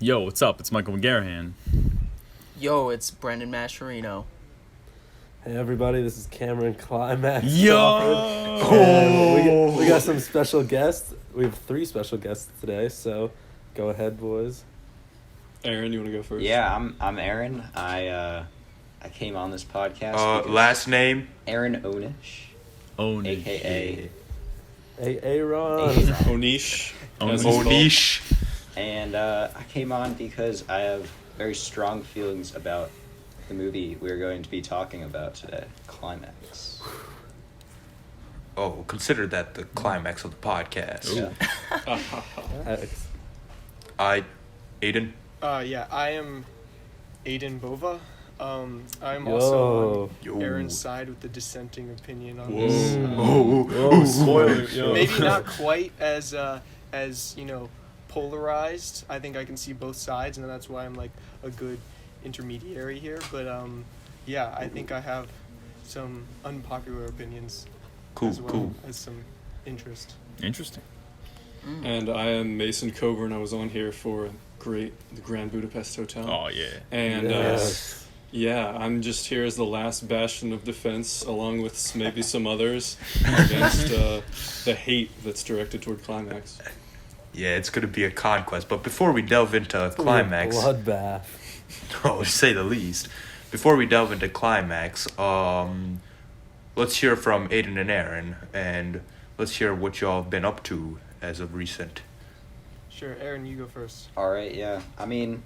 Yo, what's up? It's Michael McGarrahan. Yo, it's Brendan Mascherino. Hey everybody, this is Cameron Climax. Yo! We got some special guests. We have 3 special guests today, so go ahead, boys. Aaron, you want to go first? Yeah, I'm Aaron. I came on this podcast. Last name? Aaron Onish. Onish. AKA Aaron. Onish. Onish. And I came on because I have very strong feelings about the movie we're going to be talking about today, Climax. Oh, consider that the climax of the podcast. Yeah. Aiden. Yeah, I am Aiden Bova. I'm Yo. also Yo. on Aaron's side with the dissenting opinion on Whoa. this. Whoa, spoiler. Maybe not quite as polarized. I think I can see both sides, and that's why I'm like a good intermediary here. But yeah, I think I have some unpopular opinions as well as some interest. Interesting. And I am Mason Coburn. I was on here for the Grand Budapest Hotel. Oh, yeah. And Yes. yeah, I'm just here as the last bastion of defense, along with maybe some others, against the hate that's directed toward Climax. Yeah, it's going to be a conquest. But before we delve into Climax, Bloodbath. to say the least, before we delve into Climax, let's hear from Aiden and Aaron, and let's hear what y'all have been up to as of recent. Sure, Aaron, you go first. All right, yeah. I mean,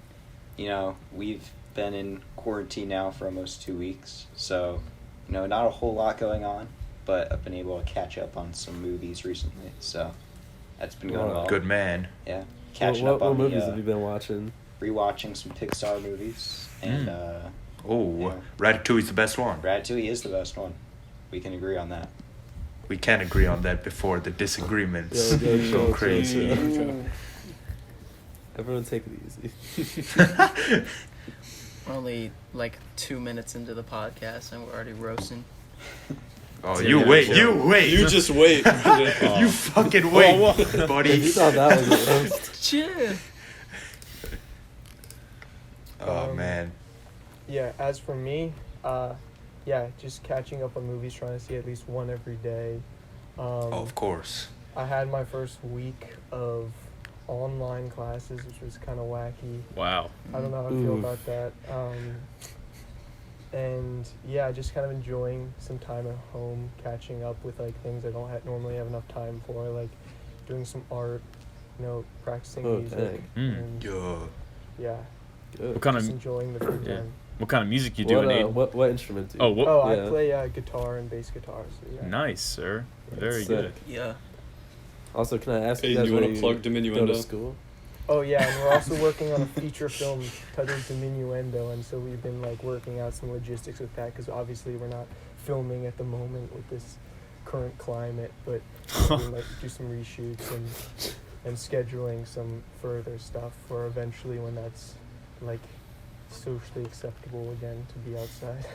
we've been in quarantine now for almost 2 weeks, so, not a whole lot going on, but I've been able to catch up on some movies recently, so that's been going well. Good man. Yeah. Catching What up on movies have you been watching? rewatching some Pixar movies, and yeah. Ratatouille's the best one. Ratatouille is the best one. We can agree on that. We can't agree on that before the disagreements Yo, go crazy. Okay. Everyone take it easy. We're only like 2 minutes into the podcast and we're already roasting. Oh, you wait. You just wait. You fucking wait, buddy. You thought that was a roast. Chill. Oh, man. Yeah, as for me, yeah, just catching up on movies, trying to see at least one every day. Of course. I had my first week of online classes, which was kind of wacky. Wow. I don't know how I feel about that. And yeah, just kind of enjoying some time at home, catching up with like things I don't normally have enough time for, like doing some art, practicing music. And yeah, Good. What kind just of enjoying the free yeah. time. what kind of music you doing, Aiden? What instrument do you? Oh, what? Oh, Yeah. I play guitar and bass guitar. So yeah. Nice, sir. Very Sick. good. Yeah. Also, can I ask you Aiden, guys you where want to plug go to Diminuendo? school? Oh yeah, and we're also working on a feature film titled Diminuendo, and so we've been like working out some logistics with that because obviously we're not filming at the moment with this current climate, but we might do some reshoots and scheduling some further stuff for eventually when that's like socially acceptable again to be outside.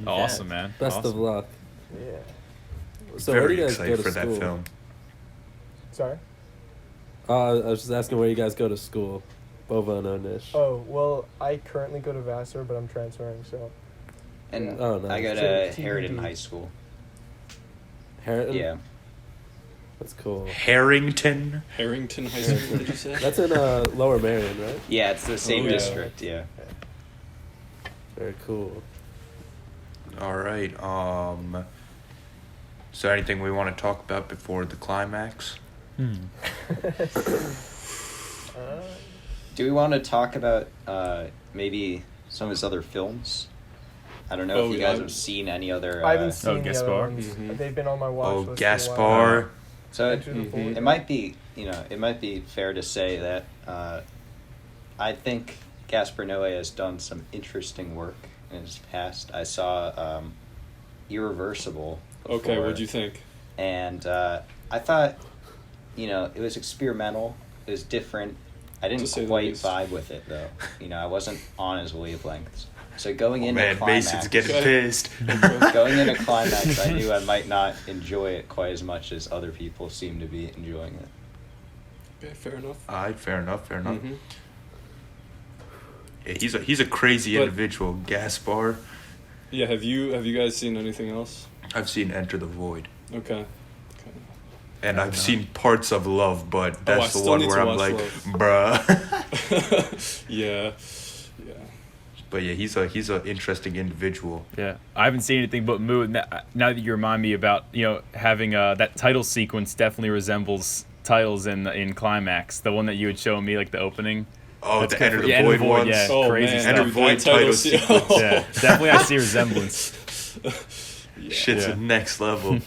Awesome, man. Best awesome. of luck. Yeah. So where do Very you guys excited go to for that school? film. Sorry? I was just asking where you guys go to school. Bova and Onish. Oh, well, I currently go to Vassar, but I'm transferring, so. And Oh, nice. I go So to TBD. Harridan High School. Harriton? Yeah. That's cool. Harrington. Harrington High School, did you say? That's in Lower Marion, right? Yeah, it's the same yeah. district, yeah. Very cool. All right. Is there anything we want to talk about before the climax? Do we want to talk about maybe some of his other films? I don't know if you guys have seen any other. I haven't seen the Gaspar? other ones. They've been on my watch list for a while. Gaspar. So Enter the Void. it might be, it might be fair to say that I think Gaspar Noé has done some interesting work in his past. I saw Irreversible. Okay, before, what'd you think? And I thought, it was experimental. It was different. I To didn't say the quite least. vibe with it though. I wasn't on his wavelengths. So going into Man, Climax, Mason's getting Okay. pissed. going into Climax, I knew I might not enjoy it quite as much as other people seem to be enjoying it. Okay, fair enough. All right, fair enough. Mhm. Yeah, he's a crazy But- individual, Gaspar. Yeah, have you guys seen anything else? I've seen Enter the Void. Okay. And I've seen parts of Love, but that's I the still one need where to I'm watch like, Love. bruh. Yeah. But yeah, he's a interesting individual. Yeah, I haven't seen anything but Moo. Now that you remind me about having that title sequence definitely resembles titles in Climax, the one that you would show me, like the opening. Oh, That's the good Enter for- the yeah, Enter the Void Void, ones. yeah. Oh Crazy man, stuff. Enter dude, Void that title title sequence. sequence. Yeah, definitely I see resemblance. Shit's Yeah. next level.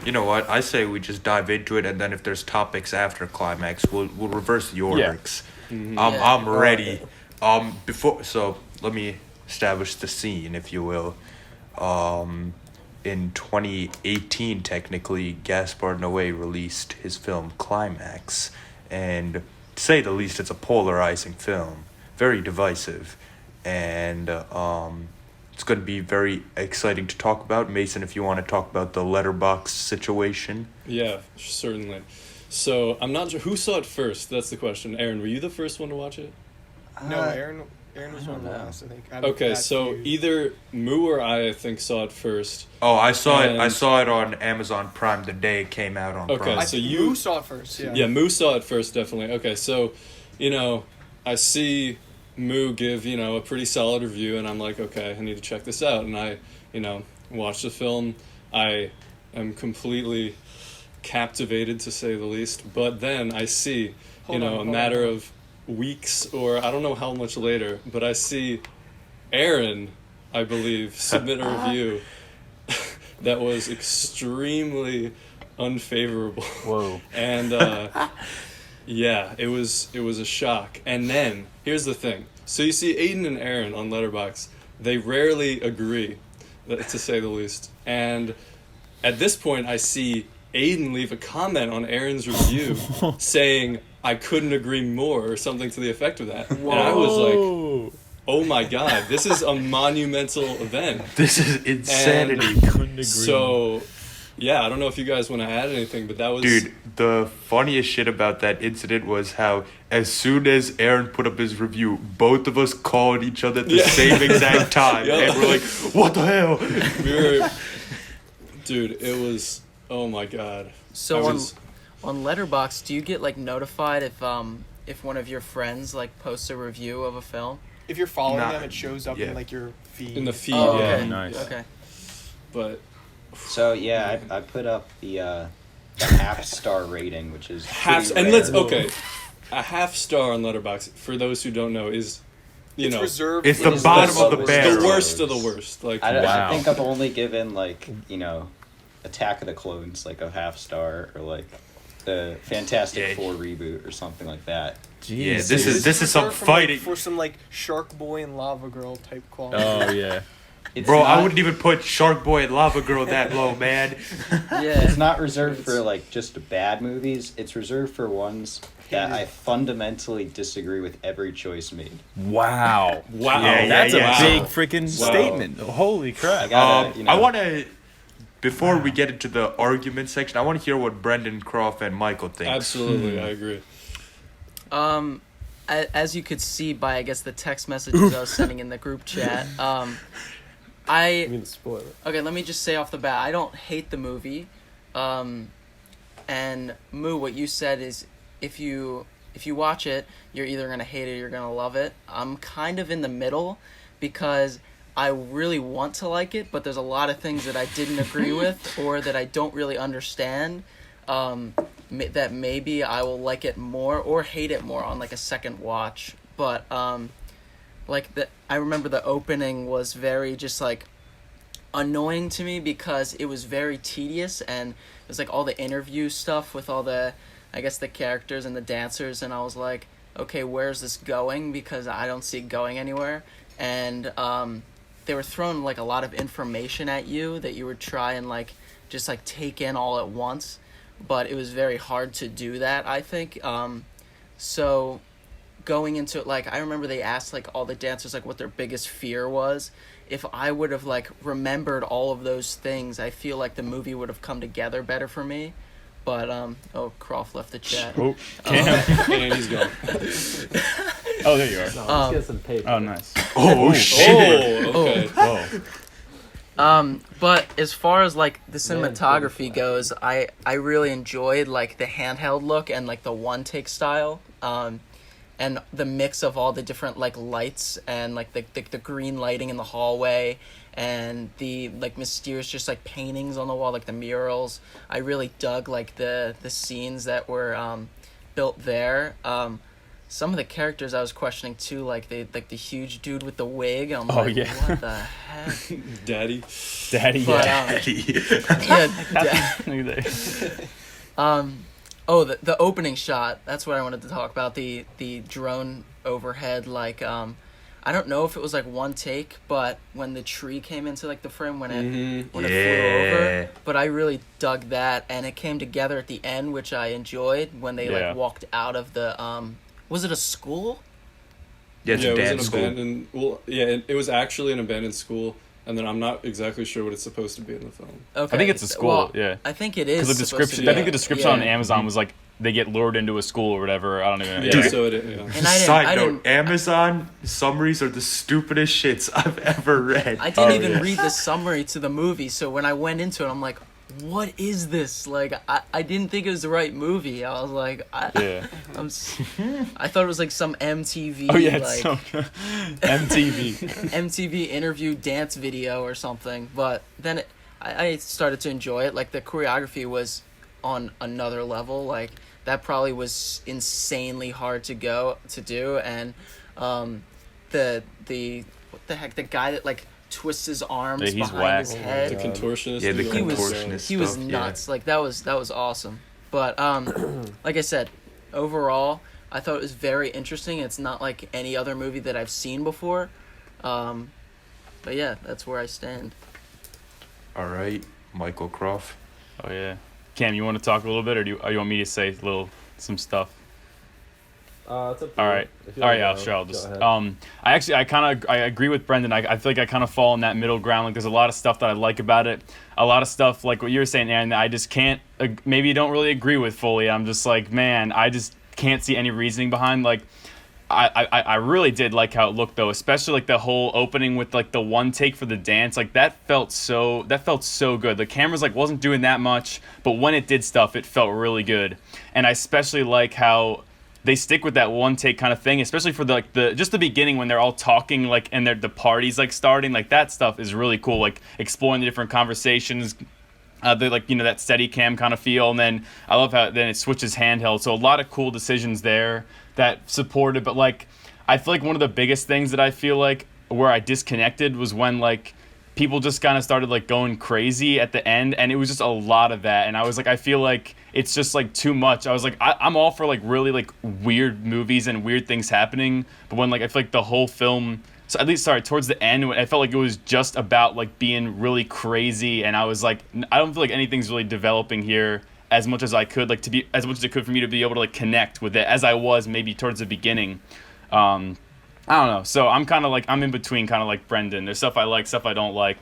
You know what? I say we just dive into it, and then if there's topics after Climax, we'll reverse the orders. Mhm. I'm ready. So let me establish the scene, if you will. In 2018, technically, Gaspar Noé released his film Climax, and to say the least, it's a polarizing film, very divisive, and it's going to be very exciting to talk about. Mason, if you want to talk about the letterbox situation. Yeah, certainly. So I'm not sure who saw it first. That's the question. Aaron, were you the first one to watch it? No, Aaron was one of the know. last, I think. Okay, That's so you. either Moo or I think, saw it first. Oh, I saw it. I And- saw it on Amazon Prime the day it came out on Okay, Prime. so you saw it first. Yeah. Yeah, Moo saw it first, definitely. Okay, so, I see Moo give, a pretty solid review, and I'm like, okay, I need to check this out. And I, watch the film. I am completely captivated, to say the least. But then I see, a matter of weeks, or I don't know how much later, but I see Aaron, I believe, submit a review that was extremely unfavorable. Whoa. And yeah, it was a shock. And then here's the thing. So you see Aiden and Aaron on Letterboxd. They rarely agree, to say the least. And at this point, I see Aiden leave a comment on Aaron's review saying, "I couldn't agree more," or something to the effect of that. And I was like, "Oh my god, this is a monumental event." This is insanity. Couldn't agree. So, yeah, I don't know if you guys want to add anything, but that was... Dude, the funniest shit about that incident was how as soon as Aaron put up his review, both of us called each other at the same exact time. Yeah. And we're like, what the hell? We were... Dude, it was... Oh my god. So I on was- on Letterboxd, do you get notified if one of your friends posts a review of a film? If you're following Nah, them, it shows up yeah. in your feed. In the feed, Oh, yeah. okay. Nice. Okay. But So yeah, I put up the half-star rating, which is half... pretty And rare. let's... Okay. A half star on Letterboxd, for those who don't know, is... It's reserved. It's for the bottom of the lowest barrel. The worst of the worst. Like, I Wow. think I've only given Attack of the Clones a half star, or the Fantastic Yeah. Four reboot or something like that. Yeah, Jeez. this is some reserved for, fighting. for some Shark Boy and Lava Girl type quality. Oh yeah. It's Bro, I not- wouldn't even put Shark Boy and Lava Girl that low, man. Yeah. It's not reserved for just bad movies. It's reserved for ones that I fundamentally disagree with every choice made. Wow. wow. Yeah, That's yeah. a big freaking statement. Holy I crap. gotta, I want to, before we get into the argument section, I want to hear what Brendan, Croft, and Michael think. Absolutely, I agree. As you could see by I guess the text messages I was sending in the group chat, I mean, spoiler. Okay, let me just say off the bat, I don't hate the movie. And Moo, what you said is if you watch it, you're either gonna hate it or you're gonna love it. I'm kind of in the middle because I really want to like it, but there's a lot of things that I didn't agree with or that I don't really understand. That maybe I will like it more or hate it more on a second watch. But I remember the opening was very just annoying to me because it was very tedious, and it was all the interview stuff with all the characters and the dancers, and I was like, okay, where's this going? Because I don't see it going anywhere. And they were throwing a lot of information at you that you would try and just take in all at once, but it was very hard to do that, I think. So going into it, I remember they asked all the dancers what their biggest fear was. If I would have remembered all of those things, I feel the movie would have come together better for me. But oh, Croft left the chat. Oh, Cam. And he's gone. Oh, there you are. No, let's get some paper. Oh, nice. Oh, shit. Oh, okay. Whoa. But as far as like the cinematography goes, I really enjoyed like the handheld look and like the one take style, and the mix of all the different like lights and like the green lighting in the hallway and the like mysterious just like paintings on the wall, like the murals. I really dug like the scenes that were built there. Some of the characters I was questioning too, like the huge dude with the wig. I'm Oh, like, yeah. what the heck? Daddy. Daddy, But, yeah. yeah. Oh, the opening shot. That's what I wanted to talk about. The drone overhead, like I don't know if it was like one take, but when the tree came into like the frame when it flew over, but I really dug that, and it came together at the end, which I enjoyed when they Yeah. like walked out of the was it a school? Yeah, it's Yeah, a it was dance an school. abandoned. Well, yeah, it was actually an abandoned school, and then I'm not exactly sure what it's supposed to be in the film. Okay. I think it's a school, Well, yeah. I think it is. Because the supposed to description, be. I think the description on Yeah. Amazon was like they get lured into a school or whatever. I don't even know. Yeah, Dude. so it. Yeah. And I Side didn't, note, Amazon summaries are the stupidest shits I've ever read. I didn't Oh, even yeah. read the summary to the movie, so when I went into it, I'm like, what is this? Like, I didn't think it was the right movie. I was like, Yeah. I thought it was like some MTV, Oh, yeah, it's like, so MTV. MTV interview dance video or something. But then I started to enjoy it. Like, the choreography was on another level. Like, that probably was insanely hard to do. And the what the heck, the guy that like twists his arms Yeah, he's behind his whack. head. The contortionist. Yeah, the dude. contortionist. He was stuff, yeah. nuts. Like that was awesome. But like I said, overall, I thought it was very interesting. It's not like any other movie that I've seen before. But yeah, that's where I stand. All right, Michael Croft. Oh yeah. Cam, you want to talk a little bit, or you want me to say some stuff? It's up to you. All right. If you All wanna right, yeah, go, sure. I'll go just. ahead. I agree with Brendan. I feel like I kind of fall in that middle ground. Like, there's a lot of stuff that I like about it. A lot of stuff, like what you were saying, Aaron, that I just can't. Maybe don't really agree with fully. I'm just like, man, I just can't see any reasoning behind. Like, I really did like how it looked though, especially like the whole opening with like the one take for the dance. Like that felt so good. The cameras like wasn't doing that much, but when it did stuff, it felt really good. And I especially like how they stick with that one take kind of thing, especially for the just the beginning when they're all talking like and the party's like starting. Like that stuff is really cool. Like exploring the different conversations. They like, that steady cam kind of feel, and then I love how then it switches handheld. So a lot of cool decisions there that supported, but like I feel like one of the biggest things that I feel like where I disconnected was when like people just kind of started like going crazy at the end, and it was just a lot of that, and I was like, I feel like it's just like too much. I was like, I'm all for like really like weird movies and weird things happening, but when like I feel like the whole film, so at least towards the end, I felt like it was just about like being really crazy, and I was like, I don't feel like anything's really developing here as much as I could, like to be as much as it could for me to be able to like connect with it as I was maybe towards the beginning. I don't know. So I'm kind of like, I'm in between, kind of like Brendan. There's stuff I like, stuff I don't like,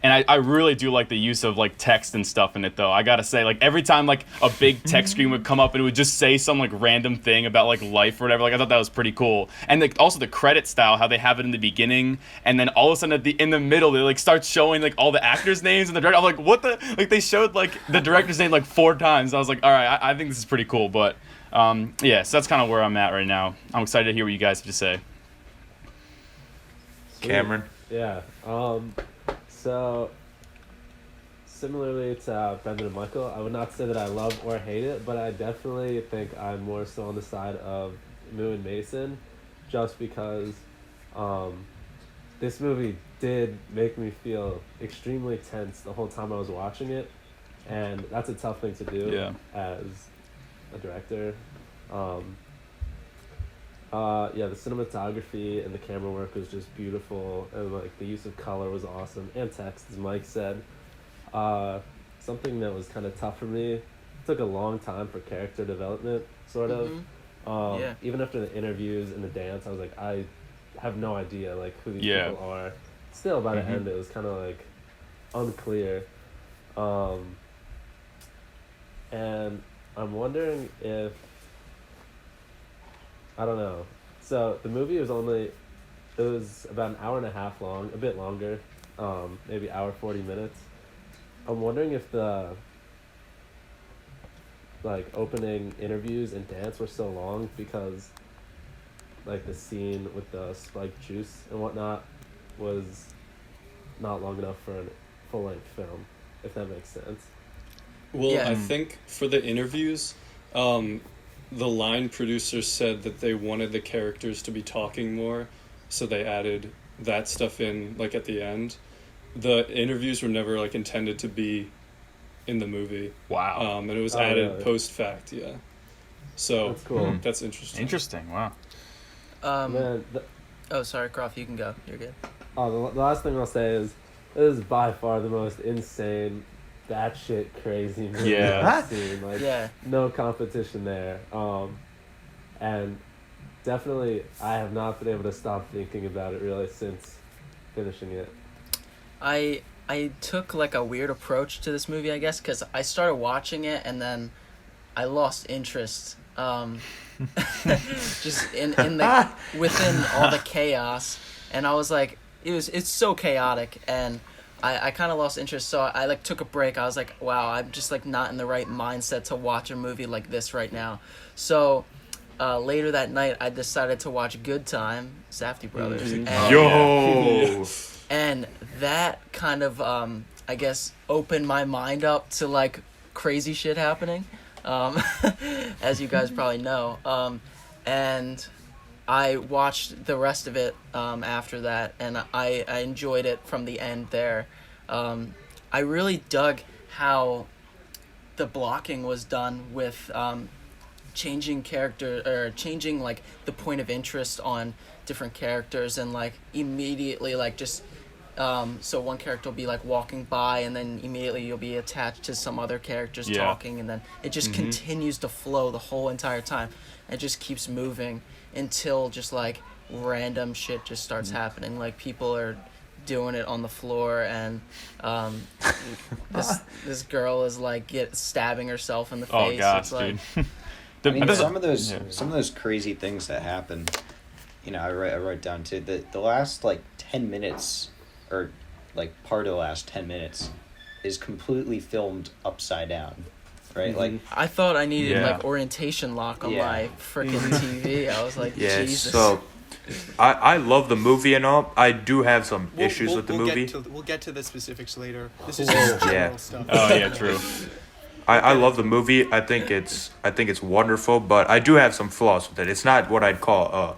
and I really do like the use of like text and stuff in it though. I gotta say, like every time like a big text screen would come up and it would just say some like random thing about like life or whatever, like I thought that was pretty cool. And like also the credit style, how they have it in the beginning, and then all of a sudden in the middle they like start showing like all the actors' names and the director. I'm like, what the, like they showed like the director's name like 4 times. I was like, all right, I think this is pretty cool. But yeah, so that's kind of where I'm at right now. I'm excited to hear what you guys have to say. Cameron. Yeah. So similarly to Brendan and Michael, I would not say that I love or hate it, but I definitely think I'm more so on the side of Moo and Mason, just because this movie did make me feel extremely tense the whole time I was watching it, and that's a tough thing to do as a director. Yeah, the cinematography and the camera work was just beautiful, and like the use of color was awesome, and text, as Mike said. Something that was kind of tough for me, it took a long time for character development, sort of. Yeah. Even after the interviews and the dance, I was like, I have no idea like who these people are. Still, by the end, it was kind of like unclear. and I'm wondering if, I don't know. So the movie was it was about an hour and a half long, a bit longer, maybe hour 40 minutes. I'm wondering if the like opening interviews and dance were so long because like the scene with the spiked juice and whatnot was not long enough for a full-length film, if that makes sense. Well, Yeah. I think for the interviews, the line producers said that they wanted the characters to be talking more, so they added that stuff in like at the end. The interviews were never like intended to be in the movie. Wow. And it was Oh, added really? post fact, yeah. So That's cool. that's interesting. Interesting. Wow. Man, Oh, sorry, Croft. You can go. You're good. the last thing I'll say is this is by far the most insane, batshit crazy movie Yeah. I've seen. Like, Yeah. no competition there. And definitely, I have not been able to stop thinking about it really since finishing it. I took like a weird approach to this movie, I guess, because I started watching it and then I lost interest. Just in the within all the chaos, and I was like, it's so chaotic, and I kind of lost interest. So I like took a break. I was like, wow, I'm just like not in the right mindset to watch a movie like this right now. So later that night, I decided to watch Good Time, Safdie Brothers. Mhm. And, Yo. and that kind of I guess opened my mind up to like crazy shit happening, as you guys probably know, and I watched the rest of it after that, and I enjoyed it from the end there. I really dug how the blocking was done with changing character or changing like the point of interest on different characters, and like immediately like just so one character will be like walking by and then immediately you'll be attached to some other characters Yeah. talking, and then it just continues to flow the whole entire time. It just keeps moving until just like random shit just starts happening, like people are doing it on the floor, and this girl is like stabbing herself in the face. Oh gosh, It's like, dude. I mean, Does- some of those yeah. crazy things that happen, you know, I wrote down too. The last like 10 minutes, or like part of the last 10 minutes, is completely filmed upside down, right? Like, I thought I needed Yeah. like orientation lock on Yeah. my freaking TV. I was like, Yeah, Jesus. so I love the movie and all. I do have some issues with the movie. We'll get to the specifics later. This is Cool. just general Yeah. stuff. Oh yeah, true. I love the movie. I think it's wonderful, but I do have some flaws with it. It's not what I'd call a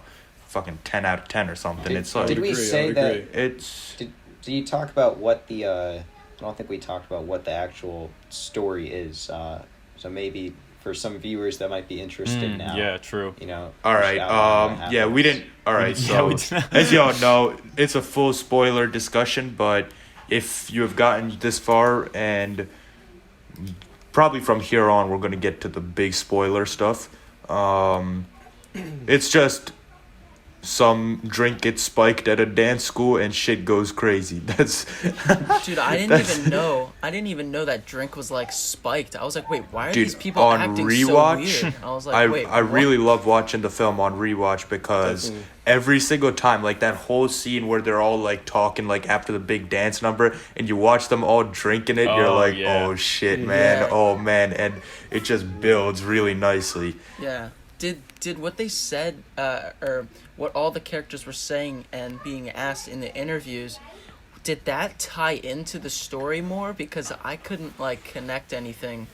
fucking 10 out of 10 or something. It's like did we agree, I say would that? agree. it's Did you talk about what the? I don't think we talked about what the actual story is. So maybe for some viewers that might be interested now. Yeah, true. You know. all we right. should outline what Yeah, we happens. didn't. All right. Yeah, So we didn't. as y'all know, it's a full spoiler discussion. But if you have gotten this far, and probably from here on, we're gonna get to the big spoiler stuff. It's just some drink gets spiked at a dance school and shit goes crazy. That's Dude, I didn't even know that drink was like spiked. I was like, wait, why are Dude, these people on acting rewatch, so weird? I was like, I wait, I what? really love watching the film on rewatch because every single time, like that whole scene where they're all like talking like after the big dance number, and you watch them all drinking it, you're Oh, like, yeah. oh shit, man, Yeah. oh man, and it just builds really nicely. Yeah. Did what they said, or what all the characters were saying and being asked in the interviews, did that tie into the story more? Because I couldn't like connect anything,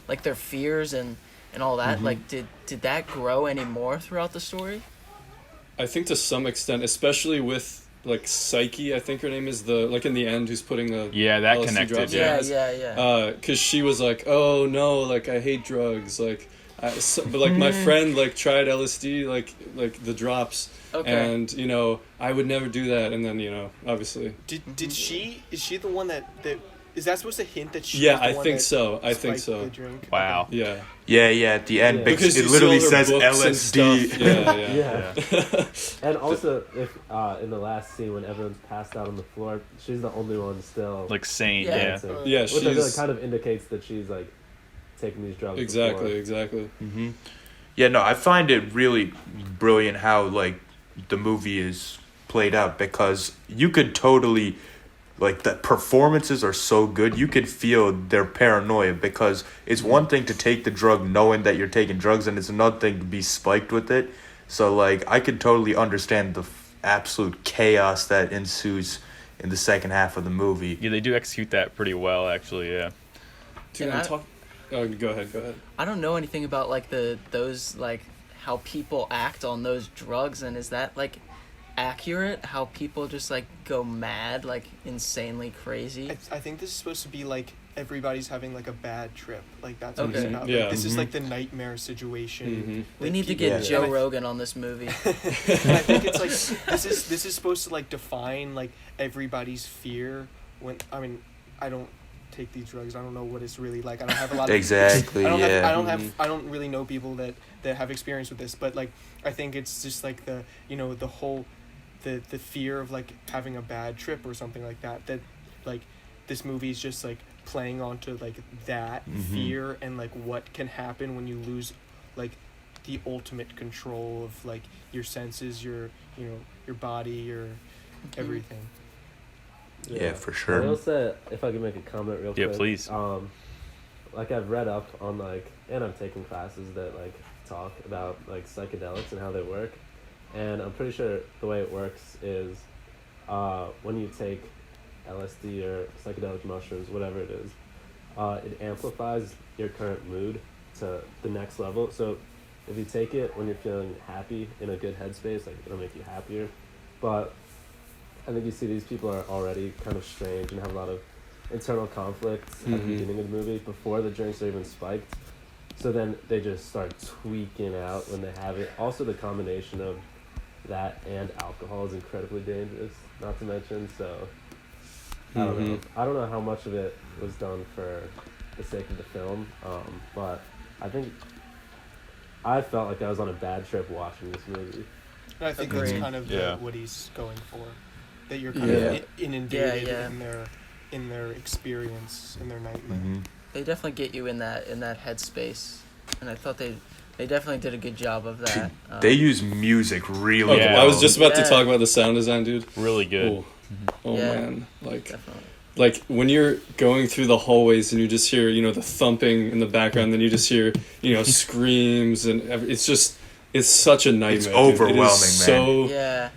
like their fears and all that. Like, did that grow any more throughout the story? I think to some extent, especially with like Psyche, I think her name is, the like in the end who's putting the Yeah, that LSD connected. drops in Yeah. her Yeah. eyes. Because she was like, oh no, like I hate drugs, like but like my friend like tried LSD, like the drops, Okay. and you know I would never do that, and then you know obviously Did she? Is she the one that is that supposed to hint that she? Yeah, was the I one think that so. I think spiked so. the drink? Wow. yeah, Yeah, at the end, Yeah. because it you literally see all her says books and LSD. stuff. Yeah. Yeah. And also, if in the last scene when everyone's passed out on the floor, she's the only one still Like saint. Yeah. Yeah. dancing. Yeah, Which I feel like she's kind of indicates that she's like taken these drugs Exactly, before. exactly. Mm-hmm. Yeah, no, I find it really brilliant how like the movie is played out, because you could totally, like, the performances are so good. You could feel their paranoia, because it's one thing to take the drug knowing that you're taking drugs, and it's another thing to be spiked with it. So like I could totally understand the absolute chaos that ensues in the second half of the movie. Yeah, they do execute that pretty well, actually. Yeah. Dude, And I'm talking. Oh, go ahead. I don't know anything about like those like how people act on those drugs, and is that like accurate? How people just like go mad, like insanely crazy? I think this is supposed to be like everybody's having like a bad trip. Like that's Okay. what it's about. Yeah. Like, this is Mhm. like the nightmare situation. Mm-hmm. We that need to people- get Yeah. Joe And I- Rogan on this movie. and I think it's like this is supposed to like define like everybody's fear when I don't take these drugs. I don't know what it's really like. I don't have a lot of Exactly, I don't yeah. I don't really know people that have experience with this, but like I think it's just like the the whole the fear of like having a bad trip or something like that like this movie is just like playing onto like that Mhm. fear and like what can happen when you lose like the ultimate control of like your senses, your your body, your everything. Yeah, for I sure. will say, if I could make a comment real Yeah, quick. please. Like I've read up on like, and I'm taking classes that like talk about like psychedelics and how they work, and I'm pretty sure the way it works is, when you take LSD or psychedelic mushrooms, whatever it is, it amplifies your current mood to the next level. So if you take it when you're feeling happy, in a good headspace, like it'll make you happier. But I think you see these people are already kind of strange and have a lot of internal conflicts at the Mhm. beginning of the movie before the drinks are even spiked. So then they just start tweaking out when they have it. Also, the combination of that and alcohol is incredibly dangerous, not to mention. So I don't know. I don't know how much of it was done for the sake of the film, but I think I felt like I was on a bad trip watching this movie. And I think Agreed. that's kind of Yeah. what he's going for. That you're kind Yeah. of inundated Yeah. in their experience, in their nightmare. Hmm. They definitely get you in that headspace, and I thought they definitely did a good job of that. They use music really Okay, Yeah. well. I was just about to Yeah. talk about the sound design, dude. Really good. Oh, oh Yeah. man, Definitely. like when you're going through the hallways and you just hear the thumping in the background, then you just hear screams and it's such a nightmare. It's dude. overwhelming, it is so Yeah.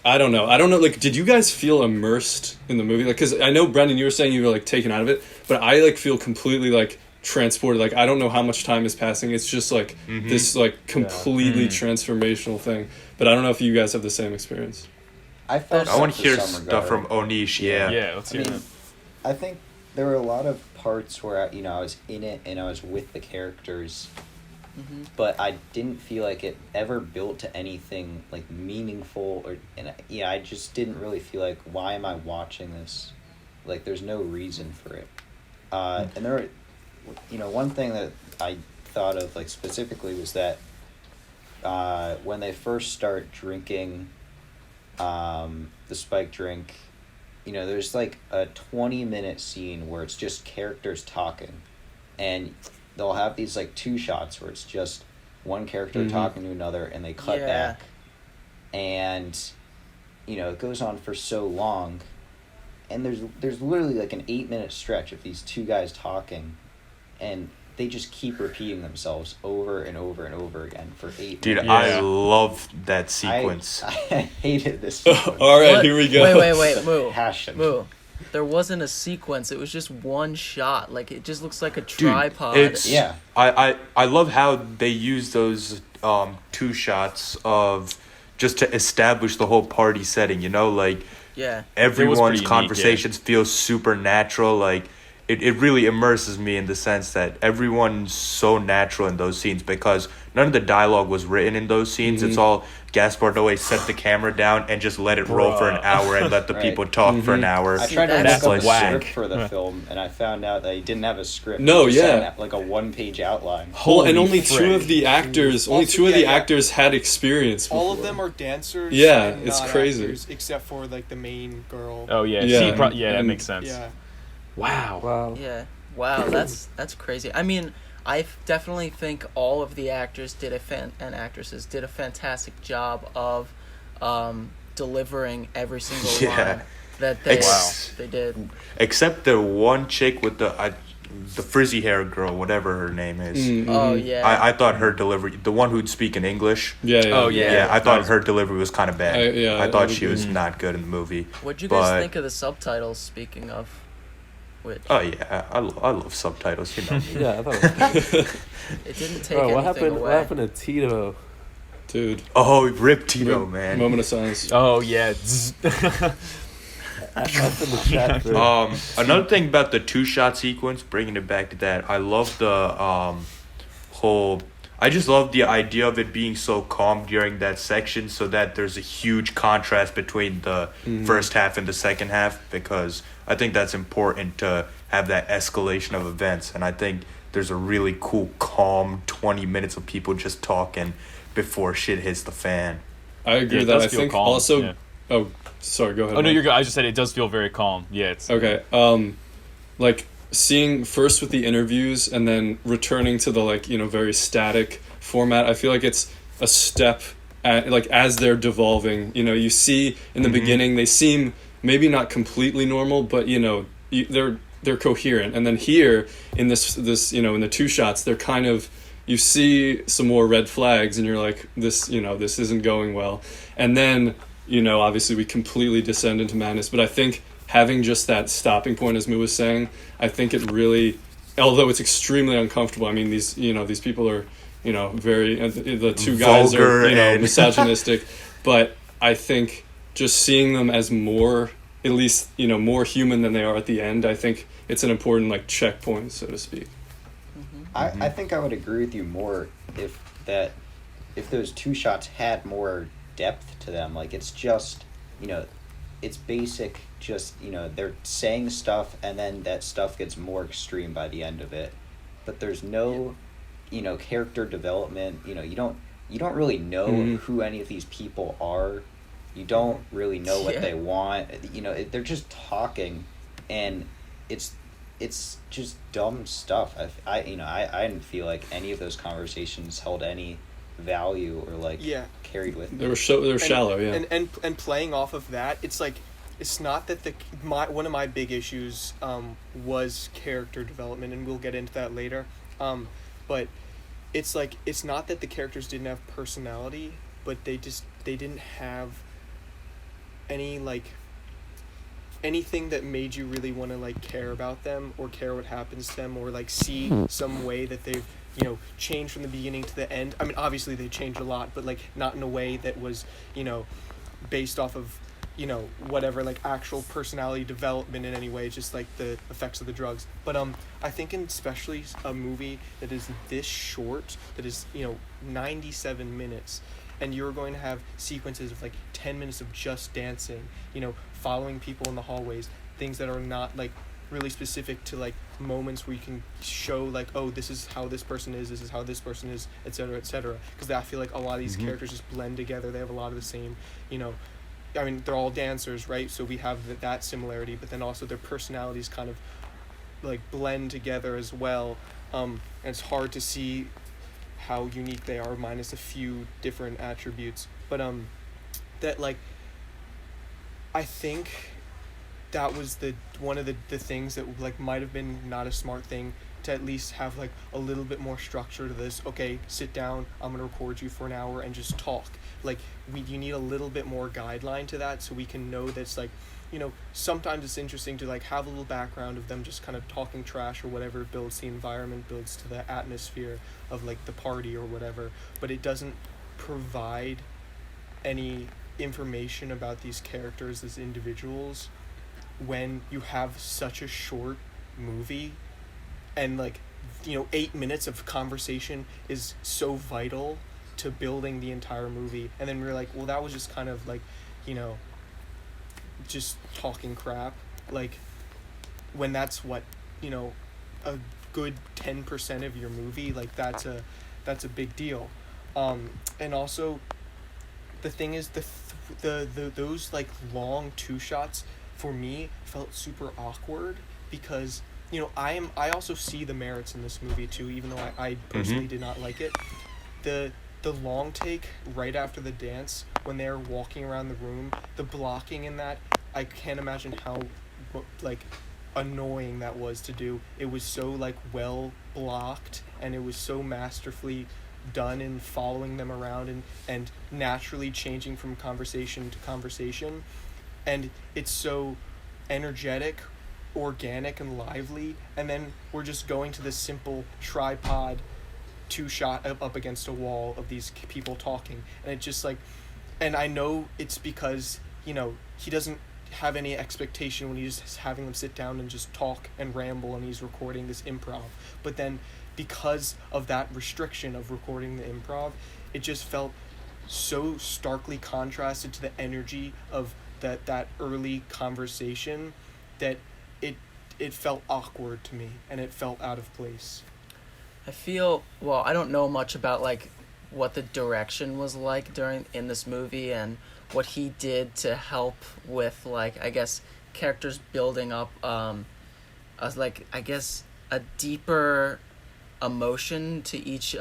I don't know. Like, did you guys feel immersed in the movie? Like, because I know, Brendan, you were saying you were, like, taken out of it, but I, like, feel completely, like, transported. Like, I don't know how much time is passing. It's just, like, this, like, completely transformational thing. But I don't know if you guys have the same experience. I felt I want to to hear some stuff regard. from Onish, yeah. Yeah, let's I hear mean, that. I think there were a lot of parts where I was in it and I was with the characters, but I didn't feel like it ever built to anything like meaningful I just didn't really feel like, why am I watching this? Like, there's no reason for it. And there were, one thing that I thought of like specifically was that when they first start drinking the spike drink, there's like a 20-minute scene where it's just characters talking, and they'll have these like two shots where it's just one character talking to another and they cut Yeah. back, and it goes on for so long, and there's literally like an 8-minute stretch of these two guys talking, and they just keep repeating themselves over and over and over again for 8 Dude, minutes. I love that sequence. I hated this sequence. All right, What? here we go. Wait, Moo. Passion. Moo. There wasn't a sequence. It was just one shot. Like, it just looks like a Dude, tripod. it's Yeah. I love how they use those two shots of just to establish the whole party setting, like Yeah. everyone's pretty unique, conversations feel supernatural. Like it really immerses me in the sense that everyone's so natural in those scenes, because none of the dialogue was written in those scenes. It's all Gaspar Noé set the camera down and just let it roll for an hour and let the Right. people talk for an hour. I See, tried to that's look up a whack. script for the film, and I found out that he didn't have a script. No, He just had yeah. like a one-page outline. Well, and Holy only two frick. of the actors, only Also, two of the yeah. actors had experience. All of before. them are dancers. Yeah, and it's not crazy. actors, except for like the main girl. Oh, yeah. Yeah. That And- makes sense. Yeah. Wow. Wow. Yeah. Wow, that's crazy. I mean, definitely think all of the actors and actresses did a fantastic job of delivering every single Yeah. line that they Ex- they did. Except the one chick with the frizzy hair girl, whatever her name is. Oh Mhm. yeah. I thought her delivery, the one who'd speak in English. Yeah, yeah. Oh, yeah. Yeah, I that thought was- her delivery was kind of bad. I thought I'd she was agree. not good in the movie. What'd you guys but- think of the subtitles? Speaking of which, Oh yeah, I love subtitles. You know me. Yeah, I thought it was it didn't take Bro, anything what happened? away. What happened to Tito? Dude. Oh, rip Tito, man. Moment of silence. Oh yeah. Up in the chat. Bro. Another thing about the two-shot sequence, bringing it back to that, I love the whole. I just love the idea of it being so calm during that section, so that there's a huge contrast between the first half and the second half, because I think that's important to have that escalation of events, and I think there's a really cool, calm 20 minutes of people just talking before shit hits the fan. I agree Yeah, it with that. does I feel think calm, also. yeah. Oh, sorry. Go ahead. Oh no, Mike. you're good. I just said it does feel very calm. Yeah, it's Okay. Like seeing first with the interviews and then returning to the very static format. I feel like it's a step as they're devolving. You see in the beginning they seem maybe not completely normal, but they're coherent. And then here in this in the two shots, they're kind of, you see some more red flags and you're like, this isn't going well. And then obviously we completely descend into madness. But I think having just that stopping point, as Moo was saying, I think it really, although it's extremely uncomfortable. I mean, these people are very, the two guys Vulgar are and- misogynistic, but I think just seeing them as more, at least more human than they are at the end, I think it's an important checkpoint, so to speak. I think I would agree with you more if those two shots had more depth to them. Like, it's just, it's basic, just, they're saying stuff and then that stuff gets more extreme by the end of it. But there's no, character development. You don't really know who any of these people are. You don't really know what they want. They're just talking, and it's just dumb stuff. I didn't feel like any of those conversations held any value or carried with They me. were shallow, yeah. And playing off of that, it's like, it's not that one of my big issues was character development, and we'll get into that later. But it's like, it's not that the characters didn't have personality, but they didn't have any anything that made you really want to care about them or care what happens to them, or see some way that they've changed from the beginning to the end. I mean, obviously they changed a lot, but not in a way that was based off of whatever actual personality development in any way, just the effects of the drugs. But I think especially a movie that is this short, that is 97 minutes, and you're going to have sequences of 10 minutes of just dancing, following people in the hallways, things that are not really specific to moments where you can show oh, this is how this person is, this is how this person is, etc., etc. Because I feel a lot of these characters just blend together. They have a lot of the same, I mean, they're all dancers, right? So we have that similarity, but then also their personalities kind of blend together as well. And it's hard to see how unique they are minus a few different attributes. But that I think that was one of the things that might have been not a smart thing, to at least have a little bit more structure to this. Okay, sit down, I'm gonna record you for an hour and just talk. You need a little bit more guideline to that, so we can know that's sometimes it's interesting to have a little background of them just kind of talking trash or whatever. It builds the environment, builds to the atmosphere of the party or whatever, but it doesn't provide any information about these characters as individuals when you have such a short movie, and 8 minutes of conversation is so vital to building the entire movie. And then we're well, that was just kind of just talking crap, when that's what a good 10% of your movie, that's a big deal. And also the thing is, those long two shots for me felt super awkward, because I also see the merits in this movie too, even though I personally did not like it. The long take right after the dance, when they're walking around the room, the blocking in that, I can't imagine how like annoying that was to do. It was so like well blocked, and it was so masterfully done in following them around and naturally changing from conversation to conversation, and it's so energetic, organic, and lively. And then we're just going to this simple tripod 2-shot up against a wall of these people talking, and it just like, and I know it's because he doesn't have any expectation when he's having them sit down and just talk and ramble, and he's recording this improv. But then because of that restriction of recording the improv, it just felt so starkly contrasted to the energy of that early conversation that it felt awkward to me, and it felt out of place. I feel, well, I don't know much about like what the direction was like in this movie and what he did to help with like, I guess, characters building up as like, I guess, a deeper emotion to each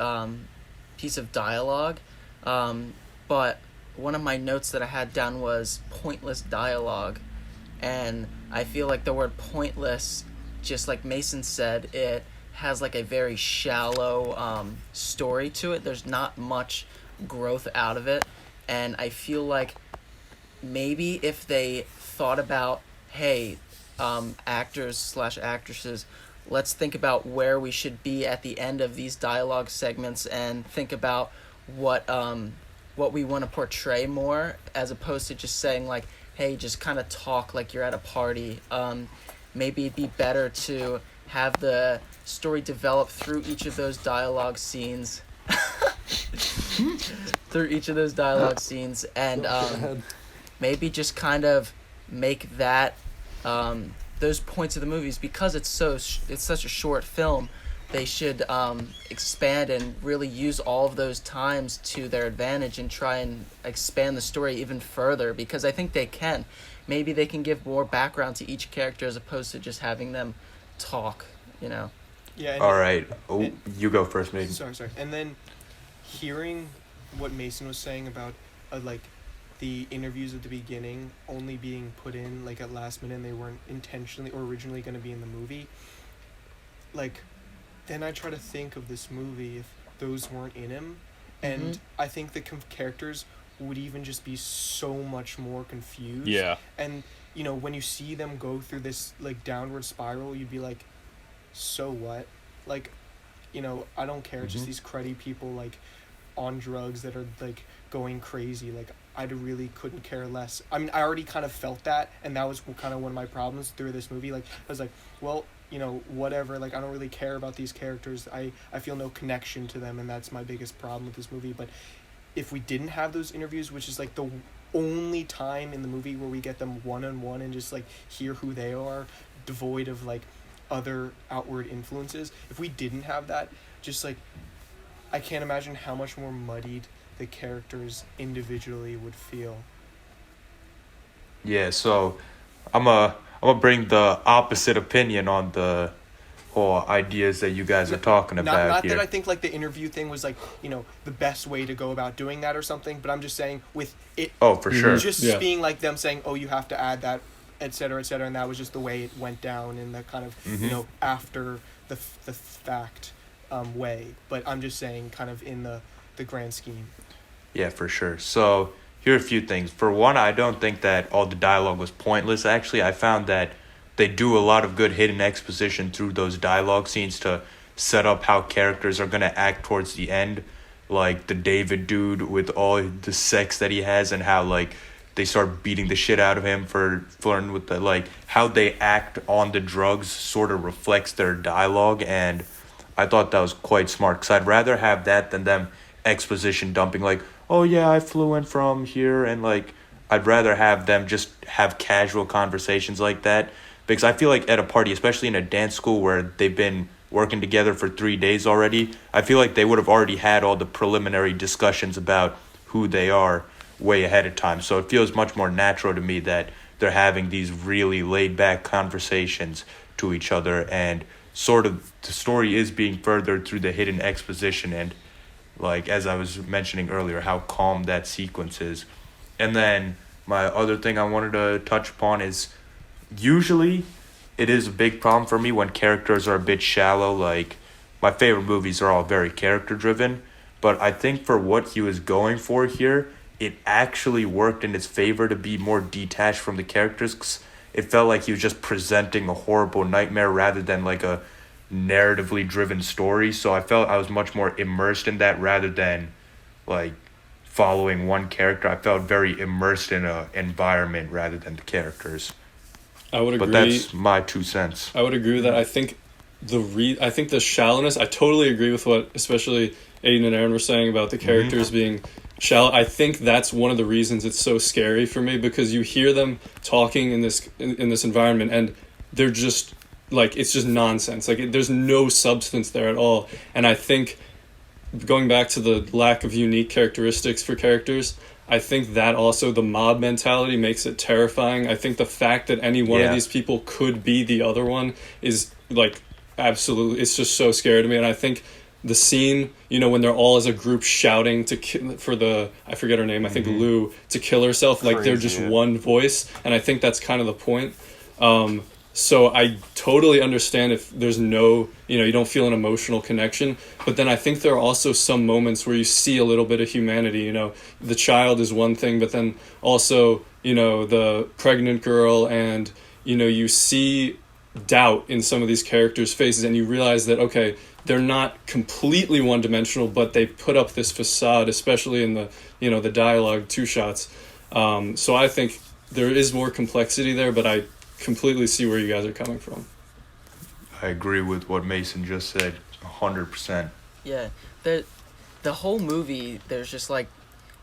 piece of dialogue. But one of my notes that I had down was pointless dialogue, and I feel like the word pointless, just like Mason said, it has like a very shallow story to it. There's not much growth out of it, and I feel like maybe if they thought about, hey, actors/actresses, let's think about where we should be at the end of these dialogue segments and think about what we want to portray more, as opposed to just saying like, hey, just kind of talk like you're at a party. Maybe it'd be better to have the story develop through each of those dialogue scenes. And maybe just kind of make that those points of the movies, because it's such a short film, they should expand and really use all of those times to their advantage and try and expand the story even further, because I think they can. Maybe they can give more background to each character as opposed to just having them talk, Yeah. All right. Oh, you go first, Maiden. Sorry. And then hearing what Mason was saying about like the interviews at the beginning only being put in like at last minute, and they weren't intentionally or originally going to be in the movie. Like, then I try to think of this movie if those weren't in him, and I think the characters would even just be so much more confused. Yeah. And when you see them go through this like downward spiral, you'd be like, so what? Like, I don't care. Just these cruddy people like on drugs that are like going crazy. Like, I really couldn't care less. I mean, I already kind of felt that, and that was kind of one of my problems through this movie. Like, I was like, well, whatever. Like, I don't really care about these characters. I feel no connection to them, and that's my biggest problem with this movie. But if we didn't have those interviews, which is like the only time in the movie where we get them one-on-one and just like hear who they are, devoid of like other outward influences, if we didn't have that, just like, I can't imagine how much more muddied the characters individually would feel. Yeah, so I'm gonna bring the opposite opinion on the whole ideas that you guys are talking about not here. that I think like the interview thing was like the best way to go about doing that or something, but I'm just saying with it. Oh, for sure. Just being like them saying, oh, you have to add that, etc., and that was just the way it went down in the kind of after the fact way. But I'm just saying, kind of in the grand scheme. Yeah, for sure. So here are a few things. For one, I don't think that all the dialogue was pointless. Actually, I found that they do a lot of good hidden exposition through those dialogue scenes to set up how characters are going to act towards the end. Like the David dude with all the sex that he has, and how like they start beating the shit out of him for flirting with the, like, how they act on the drugs sort of reflects their dialogue. And I thought that was quite smart, because I'd rather have that than them exposition dumping like, oh yeah, I flew in from here, and like I'd rather have them just have casual conversations like that, because I feel like at a party, especially in a dance school where they've been working together for 3 days already, I feel like they would have already had all the preliminary discussions about who they are way ahead of time. So it feels much more natural to me that they're having these really laid back conversations to each other, and sort of the story is being furthered through the hidden exposition, and like as I was mentioning earlier, how calm that sequence is. And then my other thing I wanted to touch upon is usually it is a big problem for me when characters are a bit shallow. Like, my favorite movies are all very character driven, but I think for what he was going for here, it actually worked in his favor to be more detached from the characters, 'cause it felt like he was just presenting a horrible nightmare rather than like a narratively driven story. So I felt I was much more immersed in that rather than like following one character. I felt very immersed in a environment rather than the characters. I would agree. But that's my 2 cents. I would agree with that. I think I think the shallowness, I totally agree with what especially Aiden and Aaron were saying about the characters being shallow. I think that's one of the reasons it's so scary for me, because you hear them talking in this environment and they're just like, it's just nonsense. Like, there's no substance there at all. And I think going back to the lack of unique characteristics for characters, I think that also the mob mentality makes it terrifying. I think the fact that any one of these people could be the other one is like absolutely, it's just so scary to me. And I think the scene, you know, when they're all as a group shouting for the, I forget her name, I think Lou, to kill herself, like they're just one voice. And I think that's kind of the point. So I totally understand if there's no, you know, you don't feel an emotional connection. But then I think there are also some moments where you see a little bit of humanity. You know, the child is one thing, but then also, you know, the pregnant girl, and, you know, you see doubt in some of these characters' faces, and you realize that, okay, they're not completely one-dimensional, but they put up this facade, especially in the, you know, the dialogue, two shots. So I think there is more complexity there, but I completely see where you guys are coming from. I agree with what Mason just said, 100%. Yeah, the whole movie, there's just like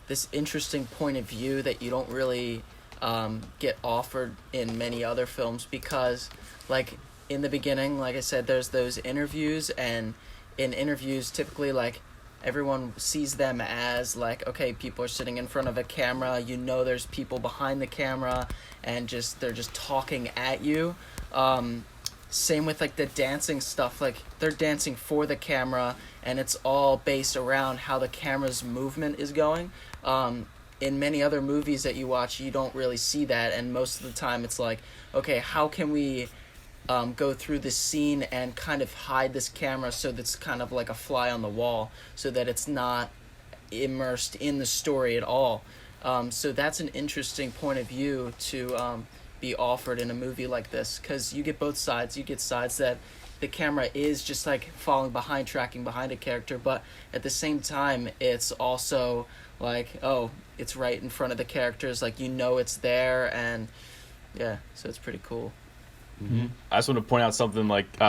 this interesting point of view that you don't really get offered in many other films, because like in the beginning, like I said, there's those interviews, and in interviews typically like everyone sees them as like, okay, people are sitting in front of a camera, you know, there's people behind the camera, and they're just talking at you. Same with like the dancing stuff, like they're dancing for the camera, and it's all based around how the camera's movement is going. In many other movies that you watch, you don't really see that, and most of the time it's like, okay, how can we go through this scene and kind of hide this camera so that's kind of like a fly on the wall, so that it's not immersed in the story at all. So that's an interesting point of view to be offered in a movie like this, because you get both sides. You get sides that the camera is just like falling behind, tracking behind a character, but at the same time it's also like, oh, it's right in front of the characters, like, you know, it's there, and yeah, so it's pretty cool. I just want to point out something like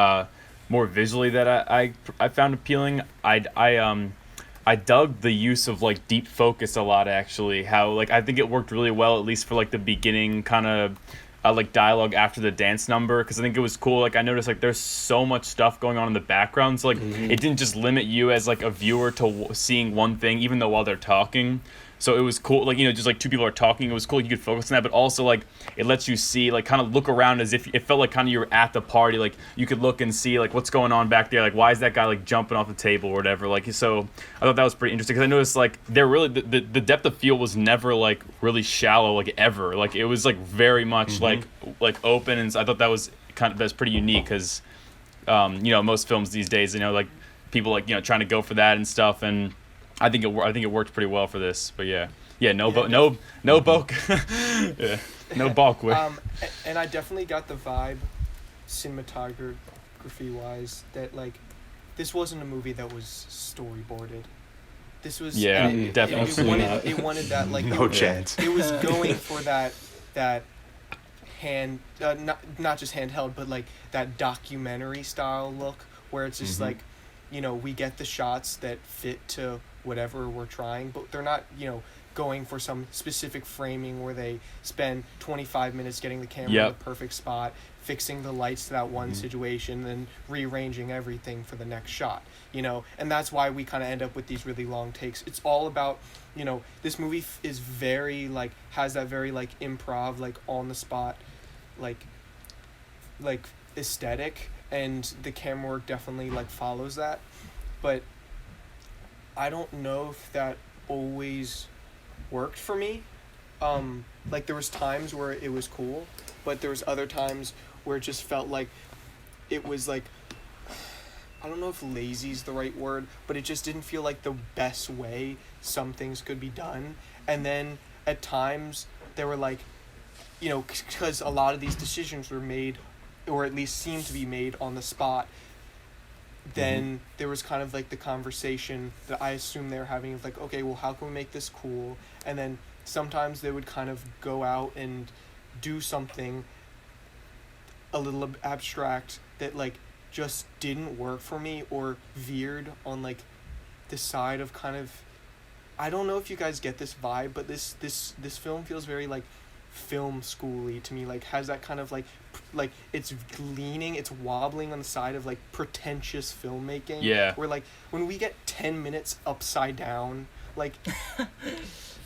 more visually that I found appealing. I dug the use of like deep focus a lot, actually. How like I think it worked really well, at least for like the beginning kind of like dialogue after the dance number, because I think it was cool. Like I noticed like there's so much stuff going on in the background, so like it didn't just limit you as like a viewer to seeing one thing, even though while they're talking. So it was cool, like, you know, just like two people are talking, it was cool, you could focus on that, but also like it lets you see, like, kind of look around as if it felt like kind of you were at the party, like you could look and see like what's going on back there, like why is that guy like jumping off the table or whatever. Like, so I thought that was pretty interesting, because I noticed like they're really the depth of field was never like really shallow, like ever. Like it was like very much like open, and I thought that was that's pretty unique, because you know, most films these days, you know, like people like, you know, trying to go for that and stuff, and I think it worked pretty well for this. But no bulk, yeah, no bulk with. And I definitely got the vibe, cinematography wise, that like this wasn't a movie that was storyboarded. This was definitely it wanted that like no chance. It was going for that hand, not just handheld, but like that documentary style look, where it's just like, you know, we get the shots that fit to whatever we're trying, but they're not, you know, going for some specific framing where they spend 25 minutes getting the camera in the perfect spot, fixing the lights to that one situation, and rearranging everything for the next shot, you know. And that's why we kind of end up with these really long takes. It's all about, you know, this movie is very like, has that very like improv, like on the spot, like aesthetic, and the camera work definitely like follows that, but I don't know if that always worked for me. Like there was times where it was cool, but there was other times where it just felt like it was like, I don't know if lazy is the right word, but it just didn't feel like the best way some things could be done. And then at times there were like, you know, because a lot of these decisions were made, or at least seemed to be made on the spot, then there was kind of like the conversation that I assume they were having of like, okay, well, how can we make this cool? And then sometimes they would kind of go out and do something a little abstract that like just didn't work for me, or veered on like the side of kind of, I don't know if you guys get this vibe, but this film feels very like film schooly to me, like has that kind of like it's leaning, it's wobbling on the side of like pretentious filmmaking. Yeah. Where like when we get 10 minutes upside down, like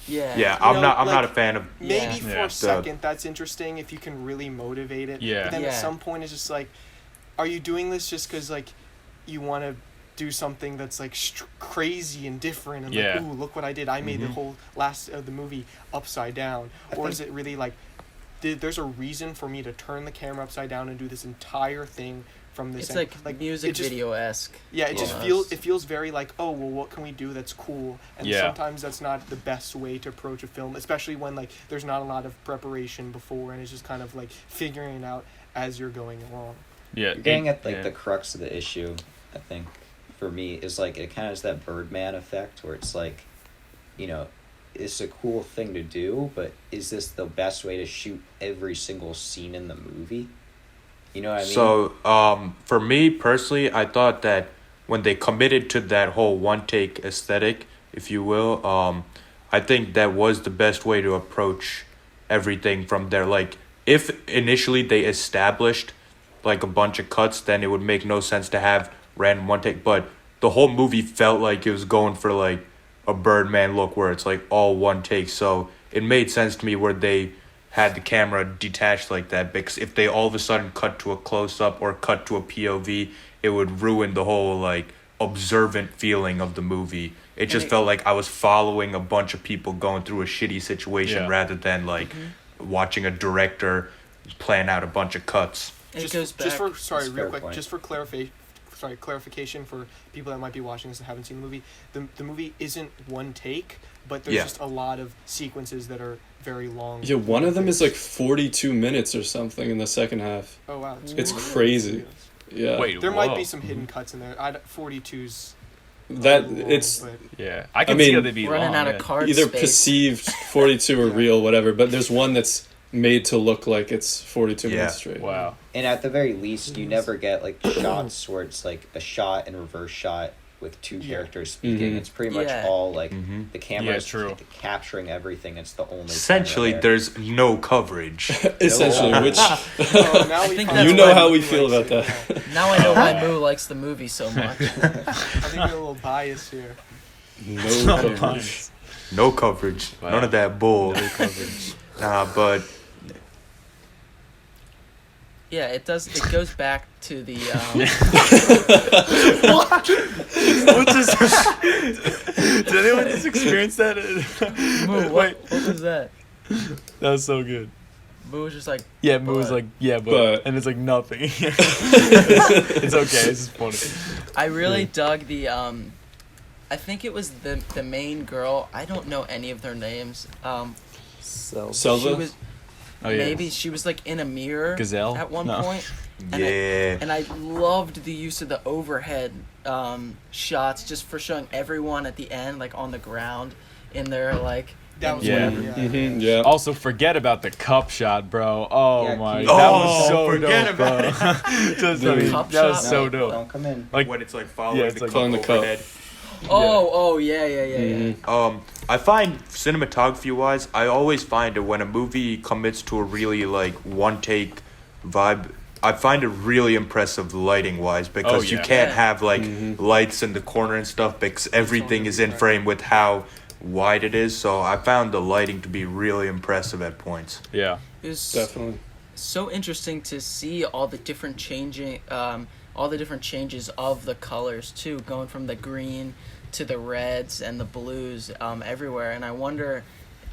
Yeah. Yeah, You I'm know, not like, a fan of. maybe for Yeah. a second that's interesting if you can really motivate it. Yeah. But then at Yeah. some point it's just like, are you doing this just because like you want to do something that's like crazy and different and Yeah. like, ooh, look what I did, I made the whole last of the movie upside down? Or is it really like, there's a reason for me to turn the camera upside down and do this entire thing from this It's end? like music it just, video-esque. yeah, it just almost. feels very like, oh, well, what can we do that's cool? And Yeah. sometimes that's not the best way to approach a film, especially when like there's not a lot of preparation before, and it's just kind of like figuring it out as you're going along. Yeah. You're getting at like yeah. the crux of the issue, I think, for me, is like it kind of has that Birdman effect where it's like, you know, it's a cool thing to do, but is this the best way to shoot every single scene in the movie? You know what I mean? So, for me personally, I thought that when they committed to that whole one take aesthetic, if you will, I think that was the best way to approach everything from there. Like, if initially they established like a bunch of cuts, then it would make no sense to have random one take. But the whole movie felt like it was going for like a Birdman look where it's like all one take. So it made sense to me where they had the camera detached like that, because if they all of a sudden cut to a close-up or cut to a POV, it would ruin the whole like observant feeling of the movie. It just felt like I was following a bunch of people going through a shitty situation Yeah. rather than like watching a director plan out a bunch of cuts. And just, it goes back. just for sorry, That's a real fair quick, point. just for clarification for people that might be watching this and haven't seen the movie. The movie isn't one take, but there's Yeah. just a lot of sequences that are very long. Yeah, one of them is like 42 minutes or something in the second half. Oh wow, It's crazy. Yeah. Wait, There whoa. might be some hidden cuts in there. 42's That long, it's but Yeah. I can mean, see how they'd be running long, out yeah. of card either space. perceived 42 or Yeah. real, whatever, but there's one that's made to look like it's 42 Yeah. minutes straight. Wow. And at the very least, you never get like shots where it's like a shot and reverse shot with two Yeah. characters speaking. Mhm. It's pretty much Yeah. all like Mhm. the camera's true. capturing everything. It's the only Essentially, camera there. there's no coverage. Essentially, No. which oh, now we think find that's you out know why how we Moo feel likes about it. that. Now I know why Moo likes the movie so much. I think you're a little biased here. No coverage. No coverage. Wow. None of that bull. No coverage. Nah, but Yeah, it does. It goes back to the. What just? Did anyone just experience that? Moo, what was that? That was so good. Moo was just like. Yeah, Moo was But- like, yeah, But- and it's like nothing. It's okay. It's just funny. I really dug the. I think it was the main girl. I don't know any of their names. So She Selva? was Oh yeah. maybe she was like in a mirror Gazelle? at one No. point. And yeah. And I loved the use of the overhead shots just for showing everyone at the end, like on the ground, in their like. That was Yeah. one, Mhm, yeah. Also, forget about the cup shot, bro. Oh Yeah, my, keep- that Oh, was so forget dope, bro. Just, I mean, Cup that was shot? so No, dope. Don't come in. Like, when it's like following yeah, it's the like cup following the cup. overhead. Oh yeah. Mhm. I find cinematography wise, I always find that when a movie commits to a really like one take vibe, I find it really impressive lighting wise, because you yeah. can't Yeah. have like Mhm. lights in the corner and stuff, because everything is in frame with how wide it is. So I found the lighting to be really impressive at points. yeah. It was Definitely. so interesting to see all the different changes of the colors too, going from the green to the reds and the blues everywhere. And I wonder,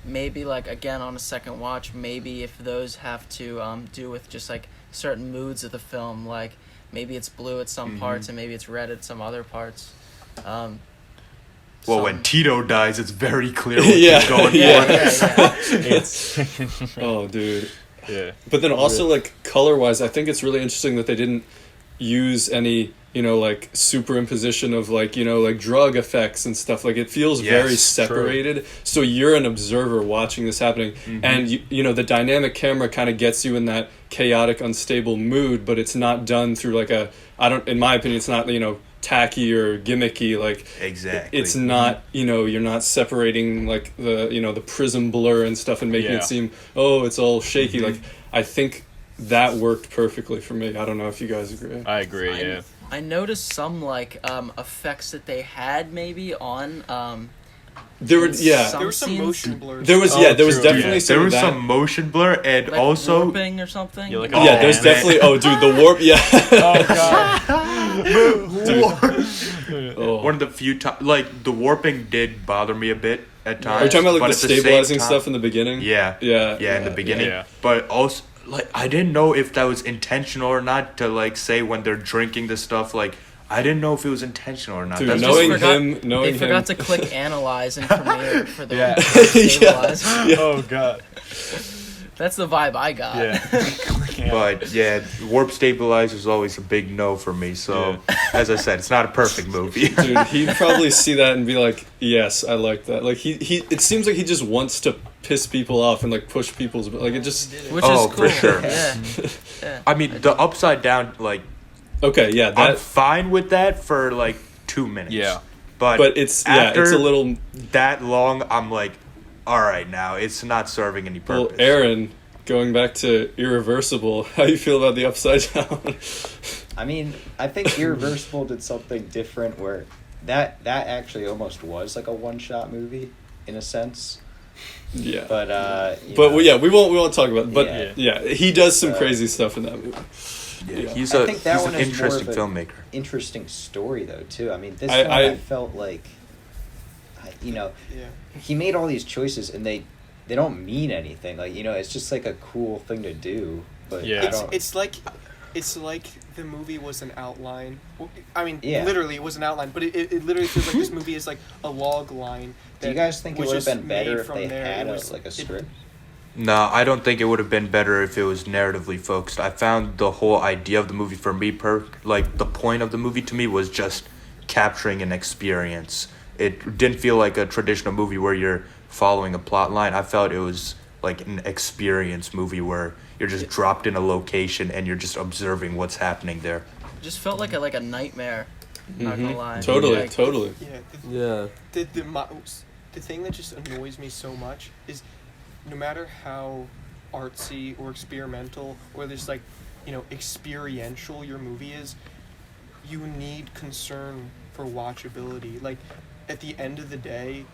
maybe like again on a second watch, maybe if those have to do with just like certain moods of the film, like maybe it's blue at some parts and maybe it's red at some other parts. Well, when Tito dies, it's very clear what Yeah. he's going Yeah. for. It's Oh, dude. yeah. But then also, like, color-wise, I think it's really interesting that they didn't use any, like, superimposition of, like, like, drug effects and stuff. Like, it feels very Yes, separated. So you're an observer watching this happening. And, the dynamic camera kind of gets you in that chaotic, unstable mood, but it's not done through, like, in my opinion, it's not, tacky or gimmicky. Like, Exactly. it's not, you're not separating, like, the prism blur and stuff and making Yeah. it seem, it's all shaky. Like, I think that worked perfectly for me. I don't know if you guys agree. I agree. Yeah. I noticed some like effects that they had maybe on There were, in yeah. some There was some scenes, motion blurs. There was, Oh, there was true, definitely yeah. some There of was that. some motion blur, and like also warping or something. Yeah, like Oh, Yeah, there's man. definitely. Oh, dude, the warp. Yeah. Oh god. Oh. one of the few times, like the warping did bother me a bit at times. Are you talking about but like at the same stabilizing time- stuff in the beginning? Yeah, Yeah. in the beginning. Yeah. But also, like, I didn't know if that was intentional or not. To like say when they're drinking the stuff, like I didn't know if it was intentional or not. Dude, That's They just- knowing forgot- knowing they him. forgot to click analyze in Premiere for the Yeah. stabilize. Oh god. That's the vibe I got. Yeah. But yeah, warp stabilizer is always a big no for me. So as I said, it's not a perfect movie. Dude, he'd probably see that and be like, "Yes, I like that." Like he it seems like he just wants to piss people off and like push people's like it just. Which Oh, is cool. for sure. Yeah. Yeah. I mean, the upside down, like Okay, yeah, I'm that. fine with that for like 2 minutes. Yeah. But It's after it's a little. that long, I'm like, all right, now it's not serving any Well, purpose. Aaron, going back to Irreversible, how you feel about the upside down? I mean, I think Irreversible did something different where that actually almost was like a one-shot movie in a sense. Yeah. But we won't talk about it. But Yeah. yeah, he does some crazy stuff in that movie. Yeah, he's I think that he's one an is more interesting of a- filmmaker. interesting story though too. I mean, this I- one I- I felt like, Yeah. he made all these choices and they don't mean anything. Like it's just like a cool thing to do. But Yeah. I It's don't, it's like the movie was an outline. I mean, Yeah. literally it was an outline, but it literally feels like this movie is like a log line. do you that guys think it was would have just been better made if from they there. had It a was- like a script? No, I don't think it would have been better if it was narratively focused. I found the whole idea of the movie for me, like the point of the movie to me was just capturing an experience. It didn't feel like a traditional movie where you're following a plot line. I felt it was like an experience movie where you're just dropped in a location and you're just observing what's happening there. Just felt like a nightmare. Not gonna lie. Totally, Like, totally. Yeah. Yeah. The thing that just annoys me so much is no matter how artsy or experimental or there's like experiential your movie is, you need concern for watchability. Like at the end of the day,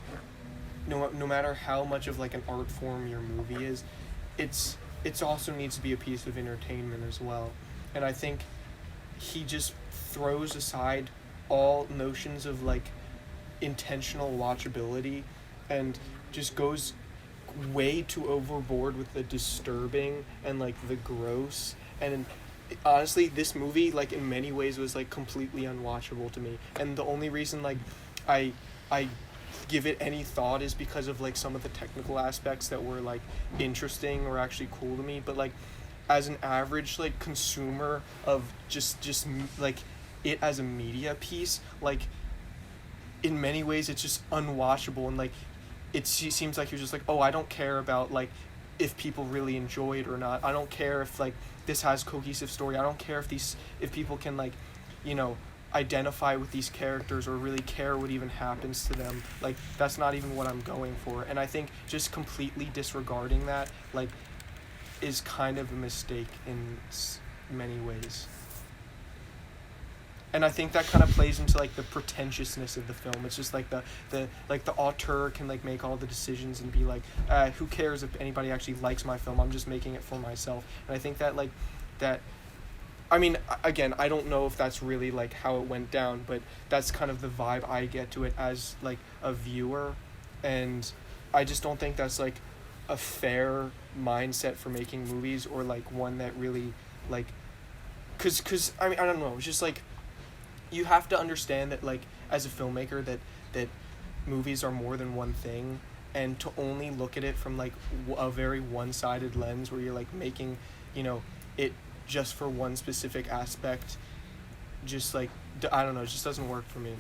no matter how much of like an art form your movie is, it's also needs to be a piece of entertainment as well. And I think he just throws aside all notions of like intentional watchability and just goes way too overboard with the disturbing and like the gross. And honestly, this movie like in many ways was like completely unwatchable to me, and the only reason like I give it any thought is because of like some of the technical aspects that were like interesting or actually cool to me. But like as an average like consumer of just like it as a media piece, like in many ways it's just unwatchable. And like it seems like you're just like, oh, I don't care about like if people really enjoy it or not. I don't care if like this has cohesive story. I don't care if people can like identify with these characters or really care what even happens to them. Like that's not even what I'm going for. And I think just completely disregarding that like is kind of a mistake in many ways. and I think that kind of plays into like the pretentiousness of the film. It's just like the auteur can like make all the decisions and be like, who cares if anybody actually likes my film? I'm just making it for myself. And I think that like that. I mean, again, I don't know if that's really like how it went down, but that's kind of the vibe I get to it as like a viewer, and I just don't think that's like a fair mindset for making movies, or like one that really like, cause I mean, I don't know, it's just like, you have to understand that like as a filmmaker that movies are more than one thing, and to only look at it from like a very one-sided lens where you're like making, you know, it just for one specific aspect, just like I don't know, it just doesn't work for me.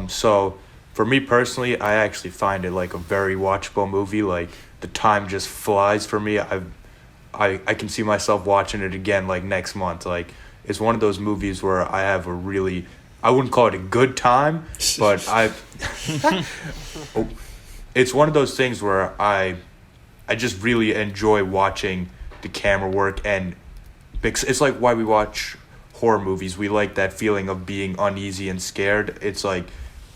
So for me personally, I actually find it like a very watchable movie. Like the time just flies for me. I can see myself watching it again like next month. Like it's one of those movies where I have a really, I wouldn't call it a good time, but it's one of those things where I just really enjoy watching the camera work, and it's like why we watch horror movies. We like that feeling of being uneasy and scared. It's like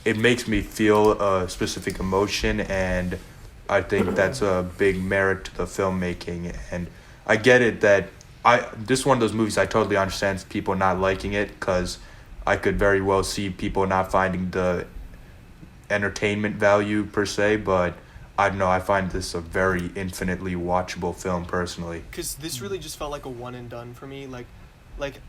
it makes me feel a specific emotion, and I think that's a big merit to the filmmaking. And I get it that this is one of those movies I totally understand people not liking it, because I could very well see people not finding the entertainment value per se, but I don't know, I find this a very infinitely watchable film personally. Because this really just felt like a one and done for me. Like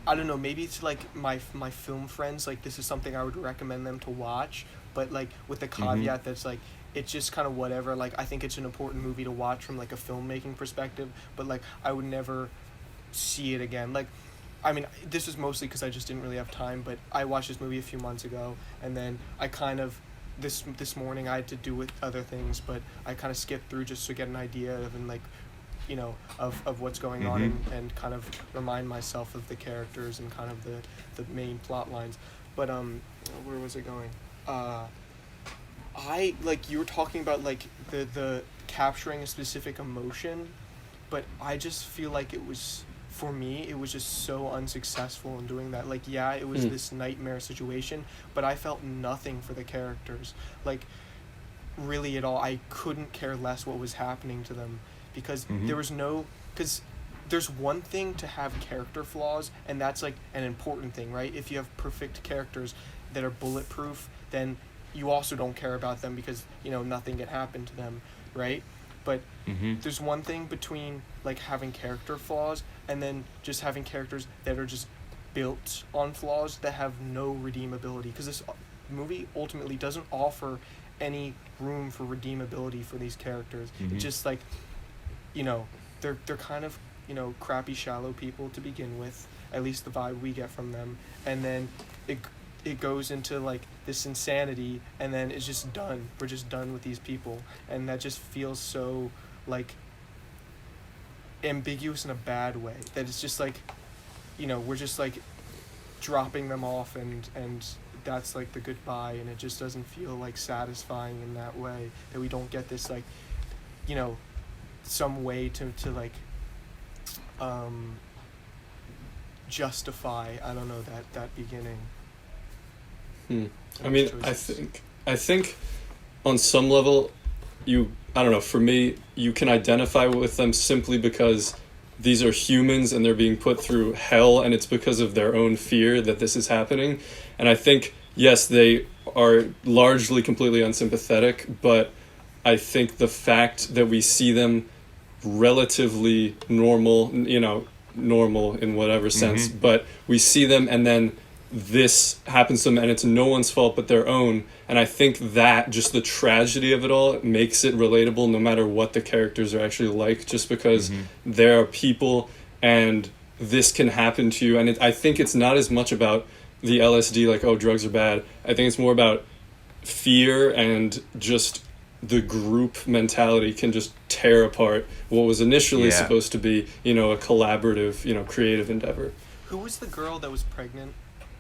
I don't know, maybe to like my film friends, like this is something I would recommend them to watch, but like with the caveat that's like it's just kind of whatever. Like I think it's an important movie to watch from like a filmmaking perspective, but like I would never see it again. Like I mean, this is mostly because I just didn't really have time, but I watched this movie a few months ago, and then I kind of this morning I had to do with other things, but I kind of skipped through just to get an idea of, and like, you know, of what's going on, and kind of remind myself of the characters and kind of the main plot lines. But where was it going? I like, you were talking about like the capturing a specific emotion, but I just feel like it was, for me, it was just so unsuccessful in doing that. Like, yeah, it was this nightmare situation, but I felt nothing for the characters. Like, really at all. I couldn't care less what was happening to them, because there was no... Because there's one thing to have character flaws, and that's, like, an important thing, right? If you have perfect characters that are bulletproof, then you also don't care about them because, you know, nothing can happen to them, right? But there's one thing between like having character flaws and then just having characters that are just built on flaws that have no redeemability, because this movie ultimately doesn't offer any room for redeemability for these characters. It's just like, you know, they're kind of, you know, crappy, shallow people to begin with, at least the vibe we get from them, and then it goes into like this insanity, and then it's just done. We're just done with these people, and that just feels so like ambiguous in a bad way, that it's just like, you know, we're just like dropping them off, and that's like the goodbye, and it just doesn't feel like satisfying in that way, that we don't get this like, you know, some way to like justify, I don't know, that beginning. I mean, I think on some level, I don't know, for me, you can identify with them simply because these are humans and they're being put through hell, and it's because of their own fear that this is happening. And I think, yes, they are largely completely unsympathetic, but I think the fact that we see them relatively normal, you know, normal in whatever sense, but we see them and then this happens to them and it's no one's fault but their own. And I think that just the tragedy of it all makes it relatable no matter what the characters are actually like, just because there are people and this can happen to you. And I think it's not as much about the LSD, like, oh, drugs are bad. I think it's more about fear, and just the group mentality can just tear apart what was initially supposed to be, you know, a collaborative, you know, creative endeavor. Who was the girl that was pregnant?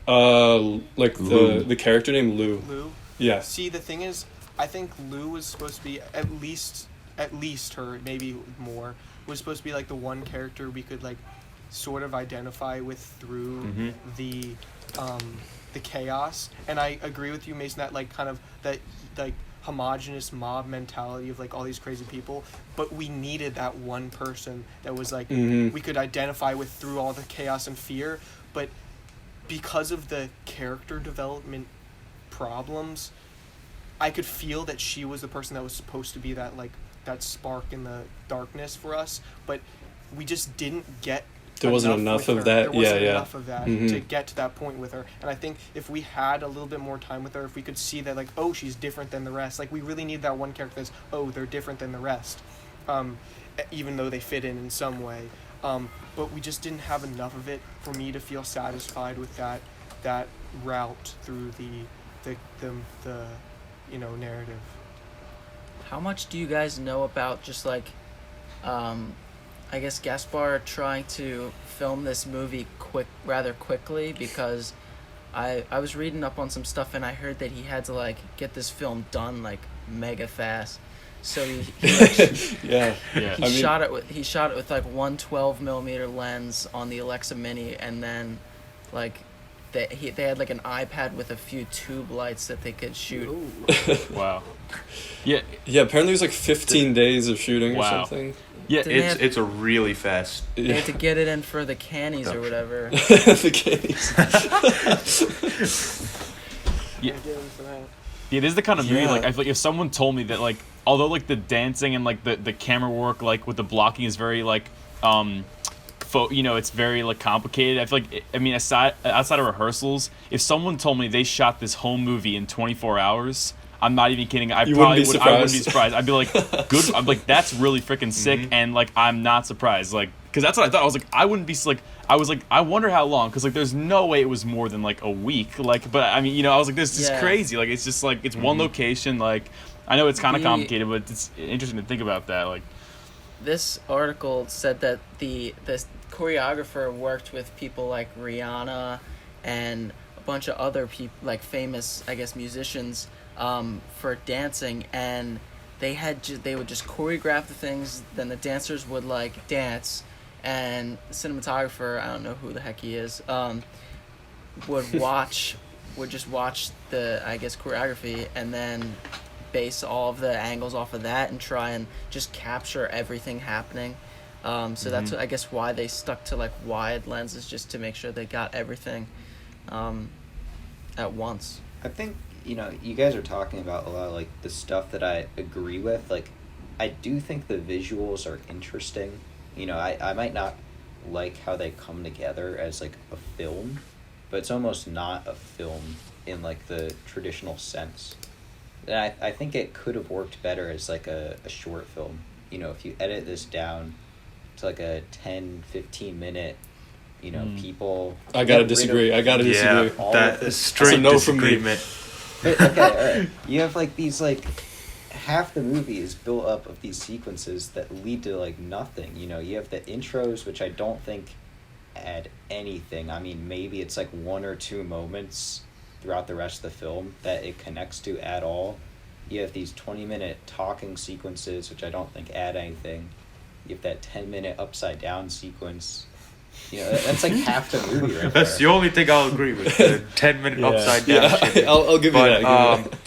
Like the character named Lou. Lou? Yeah. See, the thing is, I think Lou was supposed to be at least her, maybe more, was supposed to be like the one character we could like sort of identify with through Mm-hmm. the chaos. And I agree with you, Mason, that like kind of that like homogenous mob mentality of like all these crazy people, but we needed that one person that was like we could identify with through all the chaos and fear. But because of the character development problems, I could feel that she was the person that was supposed to be that like that spark in the darkness for us, but we just didn't get There wasn't enough with of her. that. There wasn't Yeah. enough of that Mhm. to get to that point with her. And I think if we had a little bit more time with her, if we could see that like, oh, she's different than the rest, like we really need that one character that's, oh, they're different than the rest, even though they fit in some way. But we just didn't have enough of it for me to feel satisfied with that route through the narrative. How much do you guys know about just like, I guess Gaspar trying to film this movie rather quickly? Because I was reading up on some stuff and I heard that he had to like get this film done like mega fast. So he Yeah. shot it with like one 12mm lens on the Alexa Mini, and then like they had like an iPad with a few tube lights that they could shoot. Wow. Yeah. Yeah, apparently it was like 15 days of shooting or Wow. something. Yeah. Didn't they have- It's a really fast. They had to get it in for the cannies or whatever. The case. Yeah. Get into that. Yeah, this is the kind of movie, Yeah. like, I feel like if someone told me that, like, although, like, the dancing and, like, the camera work, like, with the blocking is very, like, it's very, like, complicated. I feel like, outside of rehearsals, if someone told me they shot this whole movie in 24 hours, I'm not even kidding. I You probably wouldn't be I wouldn't be surprised. surprised. I'd be like, good. I'm like, that's really freaking sick, and, like, I'm not surprised. Like, because that's what I thought. I was like, I wouldn't be, like, I was like, I wonder how long, because, like, there's no way it was more than, like, a week. Like, but, I mean, I was like, this is Yeah. crazy. Like, it's just, like, it's one location. Like, I know it's kind of The- complicated, but it's interesting to think about that. Like, This article said that the choreographer worked with people like Rihanna and a bunch of other people, like famous, I guess, musicians, for dancing, and they would just choreograph the things, then the dancers would like dance, and the cinematographer, I don't know who the heck he is, would just watch the, I guess, choreography, and then base all of the angles off of that and try and just capture everything happening. So that's, I guess, why they stuck to like wide lenses, just to make sure they got everything at once. I think, you guys are talking about a lot of, like, the stuff that I agree with. Like, I do think the visuals are interesting. I might not like how they come together as, like, a film, but it's almost not a film in, like, the traditional sense. And I think it could have worked better as, like, a short film. If you edit this down to, like, a 10, 15-minute, people... I gotta get rid of disagree. Yeah, all of that this- is straight no from me. disagreement. But, okay, alright. You have, like, these, like, half the movie is built up of these sequences that lead to, like, nothing. You have the intros, which I don't think add anything. I mean, maybe it's, like, one or two moments throughout the rest of the film that it connects to at all. You have these 20-minute talking sequences, which I don't think add anything. You have that 10-minute upside down sequence. That's like half the movie right That's there. the only thing I'll agree with. The 10-minute Yeah. upside down Yeah, shit. I'll give you But that. I'll give you that.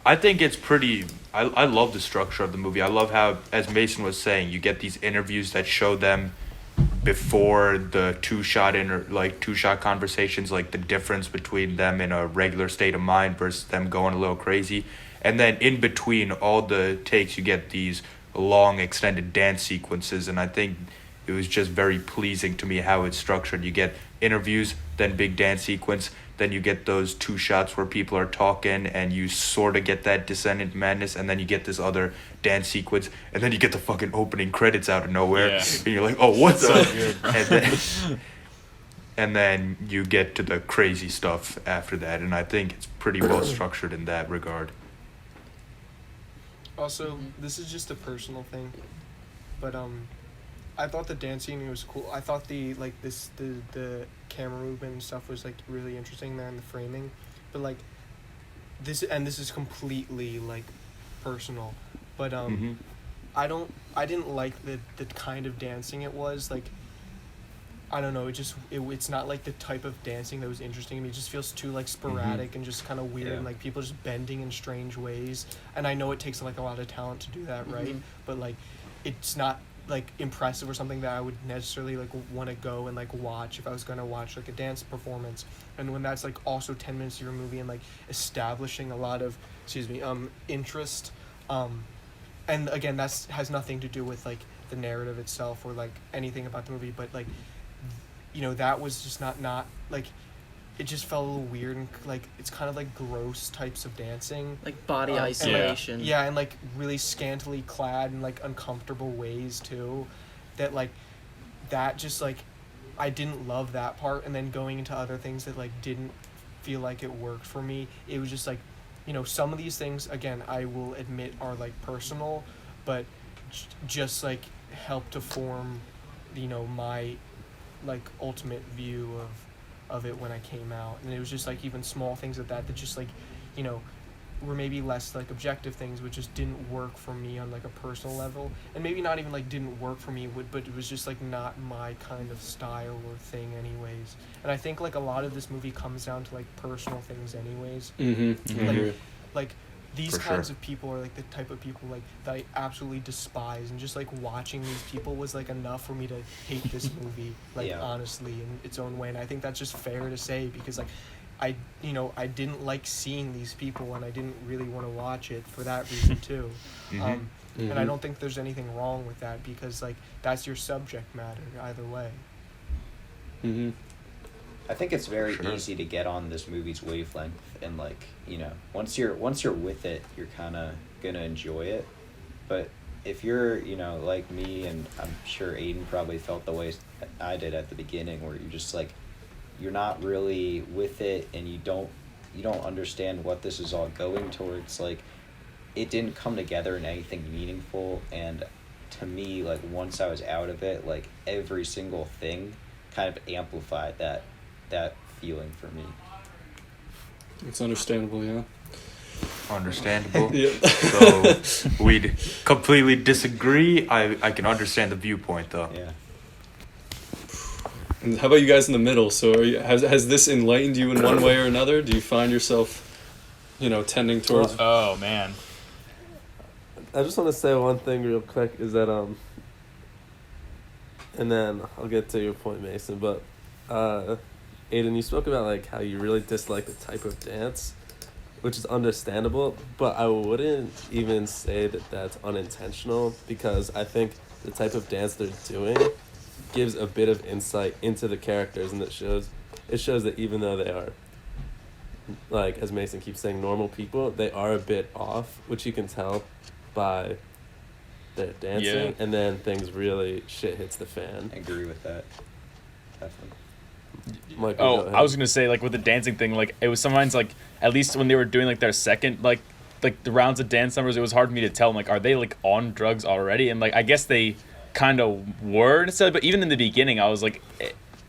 I think it's pretty. I love the structure of the movie. I love how, as Mason was saying, you get these interviews that show them before the two-shot conversations, like the difference between them in a regular state of mind versus them going a little crazy, and then in between all the takes, you get these long extended dance sequences, and I think it was just very pleasing to me how it's structured. You get interviews, then big dance sequence, then you get those two shots where people are talking and you sort of get that descent into madness, and then you get this other dance sequence, and then you get the fucking opening credits out of nowhere, Yeah. and you're like, oh, what's So up? good, bro. And then you get to the crazy stuff after that, and I think it's pretty well structured in that regard. Also, this is just a personal thing, but I thought the dancing was cool. I thought the camera movement and stuff was like really interesting there in the framing, but like this is completely like personal, but I didn't like the kind of dancing it was. Like I don't know, it's not like the type of dancing that was interesting to me. It just feels too like sporadic and just kind of weird, and like people just bending in strange ways. And I know it takes like a lot of talent to do that, right? But like it's not like impressive or something that I would necessarily like want to go and like watch if I was going to watch like a dance performance. And when that's like also 10 minutes of your movie and like establishing a lot of interest, and again, that's has nothing to do with like the narrative itself or like anything about the movie, but like, you know, that was just not like, it just felt a little weird, and like it's kind of like gross types of dancing, like body isolation. And like really scantily clad in like uncomfortable ways too, that like that just like I didn't love that part. And then going into other things that like didn't feel like it worked for me, it was just like, you know, some of these things, again, I will admit are like personal, but just like help to form, you know, my like ultimate view of it when I came out. And it was just like even small things of that just like, you know, were maybe less like objective things which just didn't work for me on like a personal level, and maybe not even like didn't work for me, but it was just like not my kind of style or thing anyways. And I think like a lot of this movie comes down to like personal things anyways. Like these kinds of people are like the type of people like that I absolutely despise, and just like watching these people was like enough for me to hate this movie, like honestly, in its own way. And I think that's just fair to say, because like I didn't like seeing these people, and I didn't really want to watch it for that reason too. And I don't think there's anything wrong with that, because like that's your subject matter either way. I think it's very easy to get on this movie's wavelength, and like, you know, once you're with it, you're kind of gonna enjoy it. But if you're, you know, like me, and I'm sure Aiden probably felt the way I did at the beginning, where you're just like, you're not really with it, and you don't understand what this is all going towards. Like, it didn't come together in anything meaningful. And to me, like, once I was out of it, like every single thing kind of amplified that feeling for me. It's understandable, yeah. Understandable. Yeah. So we'd completely disagree. I can understand the viewpoint though. Yeah. And how about you guys in the middle? So has this enlightened you in one way or another? Do you find yourself, you know, tending towards... Oh, man. I just want to say one thing real quick, is that and then I'll get to your point, Mason, but Aiden, you spoke about like how you really dislike the type of dance, which is understandable, but I wouldn't even say that that's unintentional, because I think the type of dance they're doing gives a bit of insight into the characters, and it shows that even though they are, like, as Mason keeps saying, normal people, they are a bit off, which you can tell by their dancing, and then shit hits the fan. I agree with that. Definitely. Michael, I was gonna say, like, with the dancing thing, like, it was sometimes, like, at least when they were doing like their second like the rounds of dance numbers, it was hard for me to tell, like, are they like on drugs already? And like I guess they kind of were necessarily, but even in the beginning I was like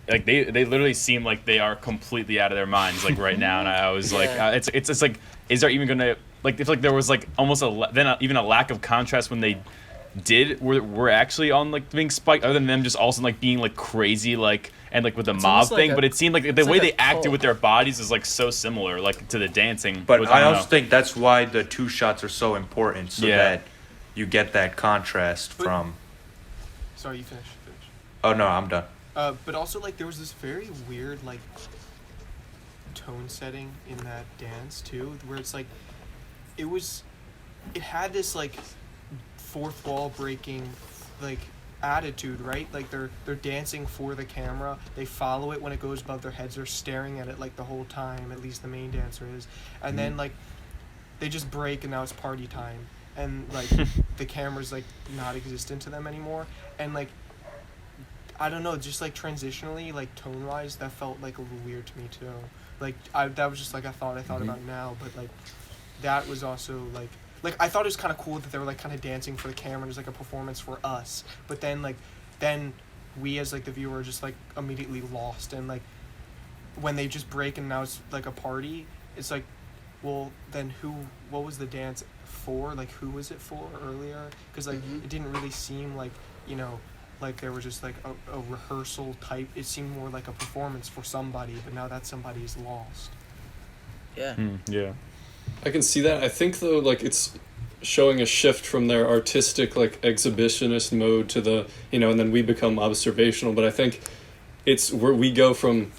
they literally seem like they are completely out of their minds like right now, and I was like it's like, is there even gonna, like, if like there was like almost even a lack of contrast when they were actually on like being spiked, other than them just also like being like crazy, like, and like with the mob thing, but it seemed like the way they acted with their bodies is like so similar, like, to the dancing. But I also think that's why the two shots are so important, so that you get that contrast from... Sorry, you finish. Oh no, I'm done. But also, like, there was this very weird like tone setting in that dance too, where it's like it had this like fourth wall breaking like attitude, right? Like they're dancing for the camera, they follow it when it goes above their heads, they're staring at it like the whole time, at least the main dancer is, and then like they just break and now it's party time, and like the camera's like not existent to them anymore, and like I don't know, just like transitionally, like tone wise, that felt like a little weird to me too. Like that was just like I thought about now, but like that was also like I thought it was kind of cool that they were like kind of dancing for the camera, and it was like a performance for us, but then we as like the viewer are just like immediately lost, and like when they just break and now it's like a party, it's like, well then what was the dance for? Like who was it for earlier? Because like it didn't really seem like, you know, like there was just like a rehearsal type. It seemed more like a performance for somebody, but now that somebody is lost. Yeah. Yeah. I can see that. I think though, like it's showing a shift from their artistic like exhibitionist mode to the and then we become observational. But I think it's where we go from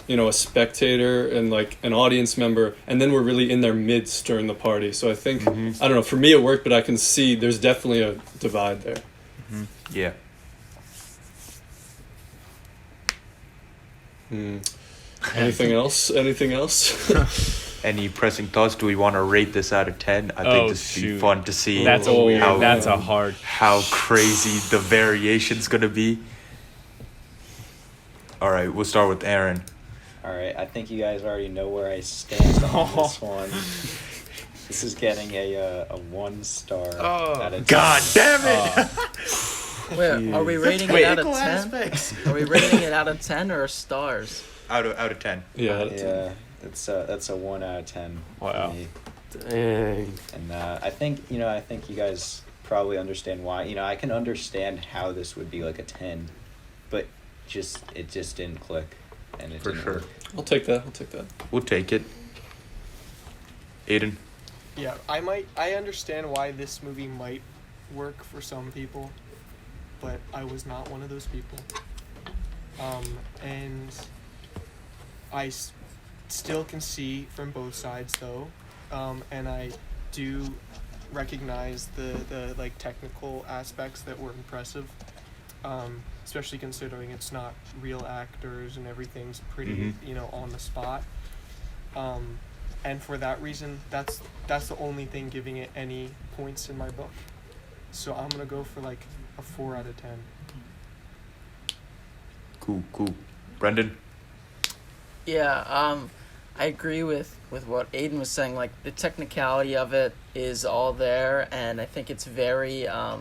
a spectator and like an audience member, and then we're really in their midst during the party. So I think I don't know. For me, it worked, but I can see there's definitely a divide there. Yeah. Anything else? Anything else? Any pressing thoughts? Do we want to rate this out of 10? I think this would be fun to see That's a hard. how crazy the variation's gonna be. All right, we'll start with Aaron. All right, I think you guys already know where I stand on this one. This is getting a 1 star out of 10. God damn it! Wait, are we rating it out of 10? Are we rating it out of 10 or stars? Out of 10. Yeah. Yeah, that's a 1 out of 10. Wow. For me. Dang. And I think you guys probably understand why. I can understand how this would be like a 10, but it just didn't click, and it For didn't sure. work. I'll take that. We'll take it. Aiden. Yeah, I understand why this movie might work for some people, but I was not one of those people. And I still can see from both sides though, and I do recognize the like technical aspects that were impressive, especially considering it's not real actors and everything's pretty on the spot. And for that reason, that's the only thing giving it any points in my book. So I'm gonna go for like a 4 out of 10. Cool. Brendan. Yeah, I agree with what Aiden was saying. Like, the technicality of it is all there, and I think it's very, I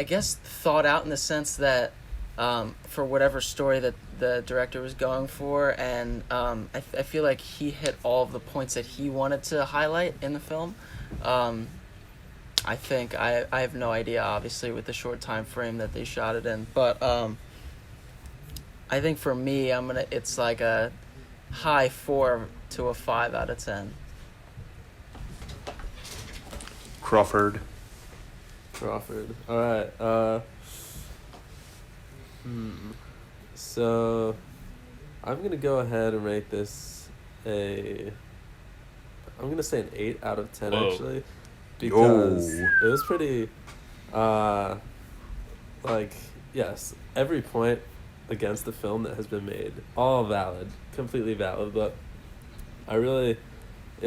guess, thought out in the sense that for whatever story that the director was going for, and I feel like he hit all of the points that he wanted to highlight in the film. I think I have no idea, obviously, with the short time frame that they shot it in, but I think for me, it's like a high 4 to a 5 out of 10. Crawford. All right. So, I'm gonna go ahead and rate this I'm gonna say an 8 out of 10. Whoa. Actually, because Yo. it was pretty, yes, every point against the film that has been made, all valid, completely valid, but it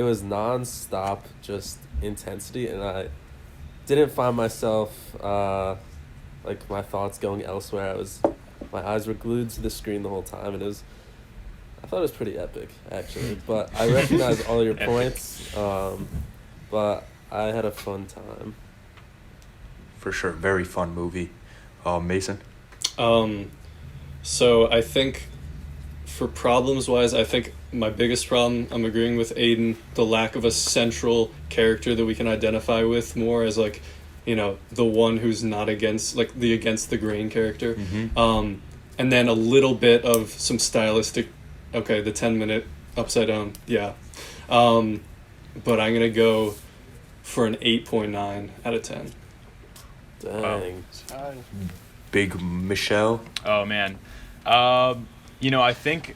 was non-stop just intensity, and I didn't find myself, my thoughts going elsewhere. My eyes were glued to the screen the whole time, and I thought it was pretty epic, actually, but I recognize all your points, but I had a fun time. For sure, very fun movie. Mason. So I think for problems wise, I think my biggest problem, I'm agreeing with Aiden, the lack of a central character that we can identify with more as like, the one who's not against the grain character. And then a little bit of some stylistic, the 10-minute upside down. Yeah. But I'm going to go for an 8.9 out of 10. Dang. Big Michelle. Oh man, I think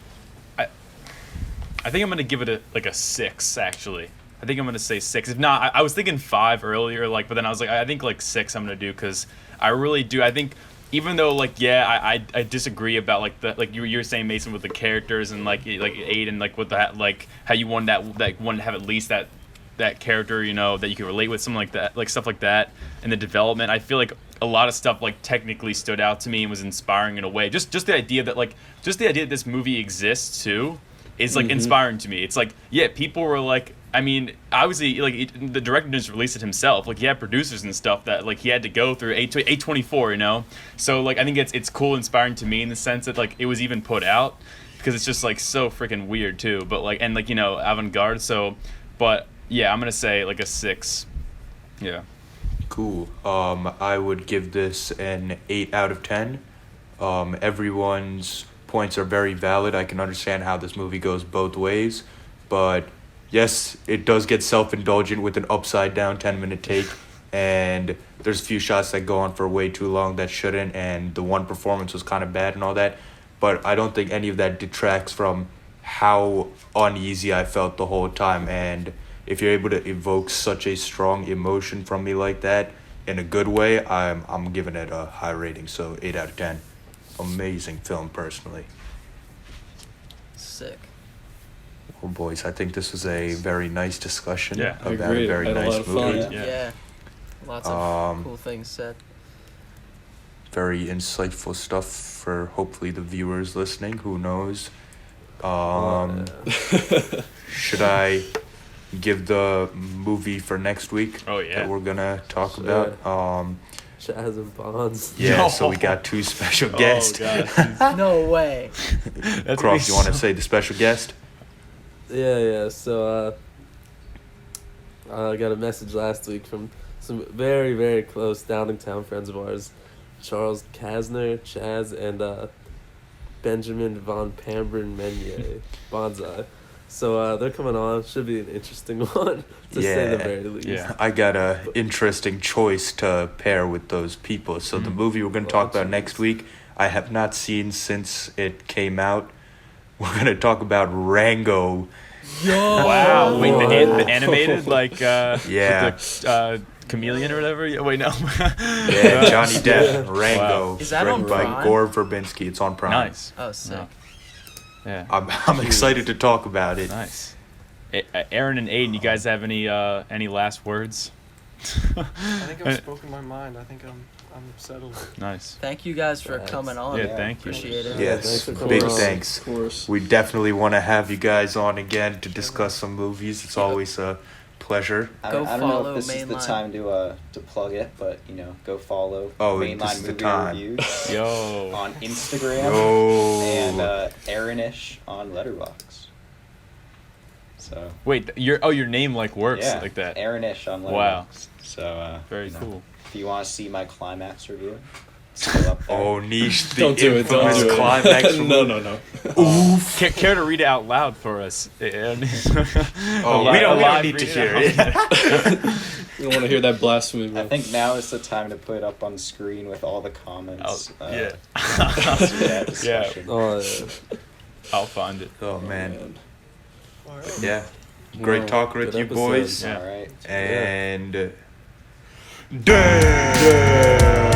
I'm gonna give it a 6 actually. I think I'm gonna say 6. If not, I was thinking 5 earlier, but then I was like, I think 6 I'm gonna do, because I really do. I think even though I disagree about the you were saying, Mason, with the characters and like Aiden with that how you want that one to have at least that character that you can relate with, something like that, stuff like that, and the development. I feel like a lot of stuff technically stood out to me and was inspiring in a way. Just the idea that this movie exists too is inspiring to me. It's people were I mean, obviously the director didn't release it himself. He had producers and stuff that he had to go through A24, So I think it's cool, inspiring to me in the sense that it was even put out, because it's just so freaking weird too. But avant-garde. So, but yeah, I'm gonna say a 6. Yeah. Cool. I would give this an 8 out of 10. Everyone's points are very valid. I can understand how this movie goes both ways, but yes, it does get self-indulgent with an upside down 10-minute take, and there's a few shots that go on for way too long that shouldn't, and the one performance was kind of bad and all that, but I don't think any of that detracts from how uneasy I felt the whole time. And if you're able to evoke such a strong emotion from me like that in a good way, I'm giving it a high rating, so 8 out of 10. Amazing film, personally. Sick. Well, boys, I think this was a very nice discussion Yeah, I about agree. a very I had a nice lot of fun. movie. Yeah. Yeah. Lots of Um, cool things said. Very insightful stuff for hopefully the viewers listening. Who knows? Should I give the movie for next week Oh that yeah. we're gonna talk Sure. about? Chaz and Bonds. Yeah, so we No. got two special Oh guests. god. No way. That's Croft, you want to so- say the special guest? Yeah. So I got a message last week from some very, very close down-in-town friends of ours, Charles Kasner, Chaz, and Benjamin von Pambern-Menier, Bonsai. So they're coming on. Should be an interesting one, to say the very least. Yeah. I got a interesting choice to pair with those people. So the movie we're going to talk about next week, I have not seen since it came out. We're going to talk about Rango. Wow. Wait, the animated Yeah. with the chameleon or whatever. Yeah, wait, no. Yeah, Johnny Depp, Rango. Is that on directed by Prime? Gore Verbinski. It's on Prime. Nice. Oh, sick. No. Yeah. I'm excited to talk about it. Nice. Aaron and Aiden, you guys have any last words? I think I've spoken my mind. I think I'm settled. Nice. Thank you guys for Thanks. coming on. Yeah, thank you. Appreciate it. Yeah, Yes, thanks for coming big on. thanks. Of course. We definitely want to have you guys on again to discuss some movies. It's always a pleasure. Go I don't know follow if this is the Mainline. time to plug it, but go follow Oh, Mainline this is the Movie time. Reviews Yo. on Instagram Yo. and Aaronish on Letterboxd. So Wait, your name like works yeah, like that. Aaronish on Letterboxd. Wow. So Very cool. If you want to see my Climax review, it's still up there. Oh, niche. The Don't do it. Don't infamous do it. Climax. No. Care to read it out loud for us? Oh, we don't need to hear it. We don't want to hear that blasphemy, bro. I think now is the time to put it up on screen with all the comments. Yeah. Yeah. Discussion. Oh, yeah. I'll find it. Oh, man. All right. Yeah. Great Well, talking with good you episode. boys. Yeah. All right. And. Damn.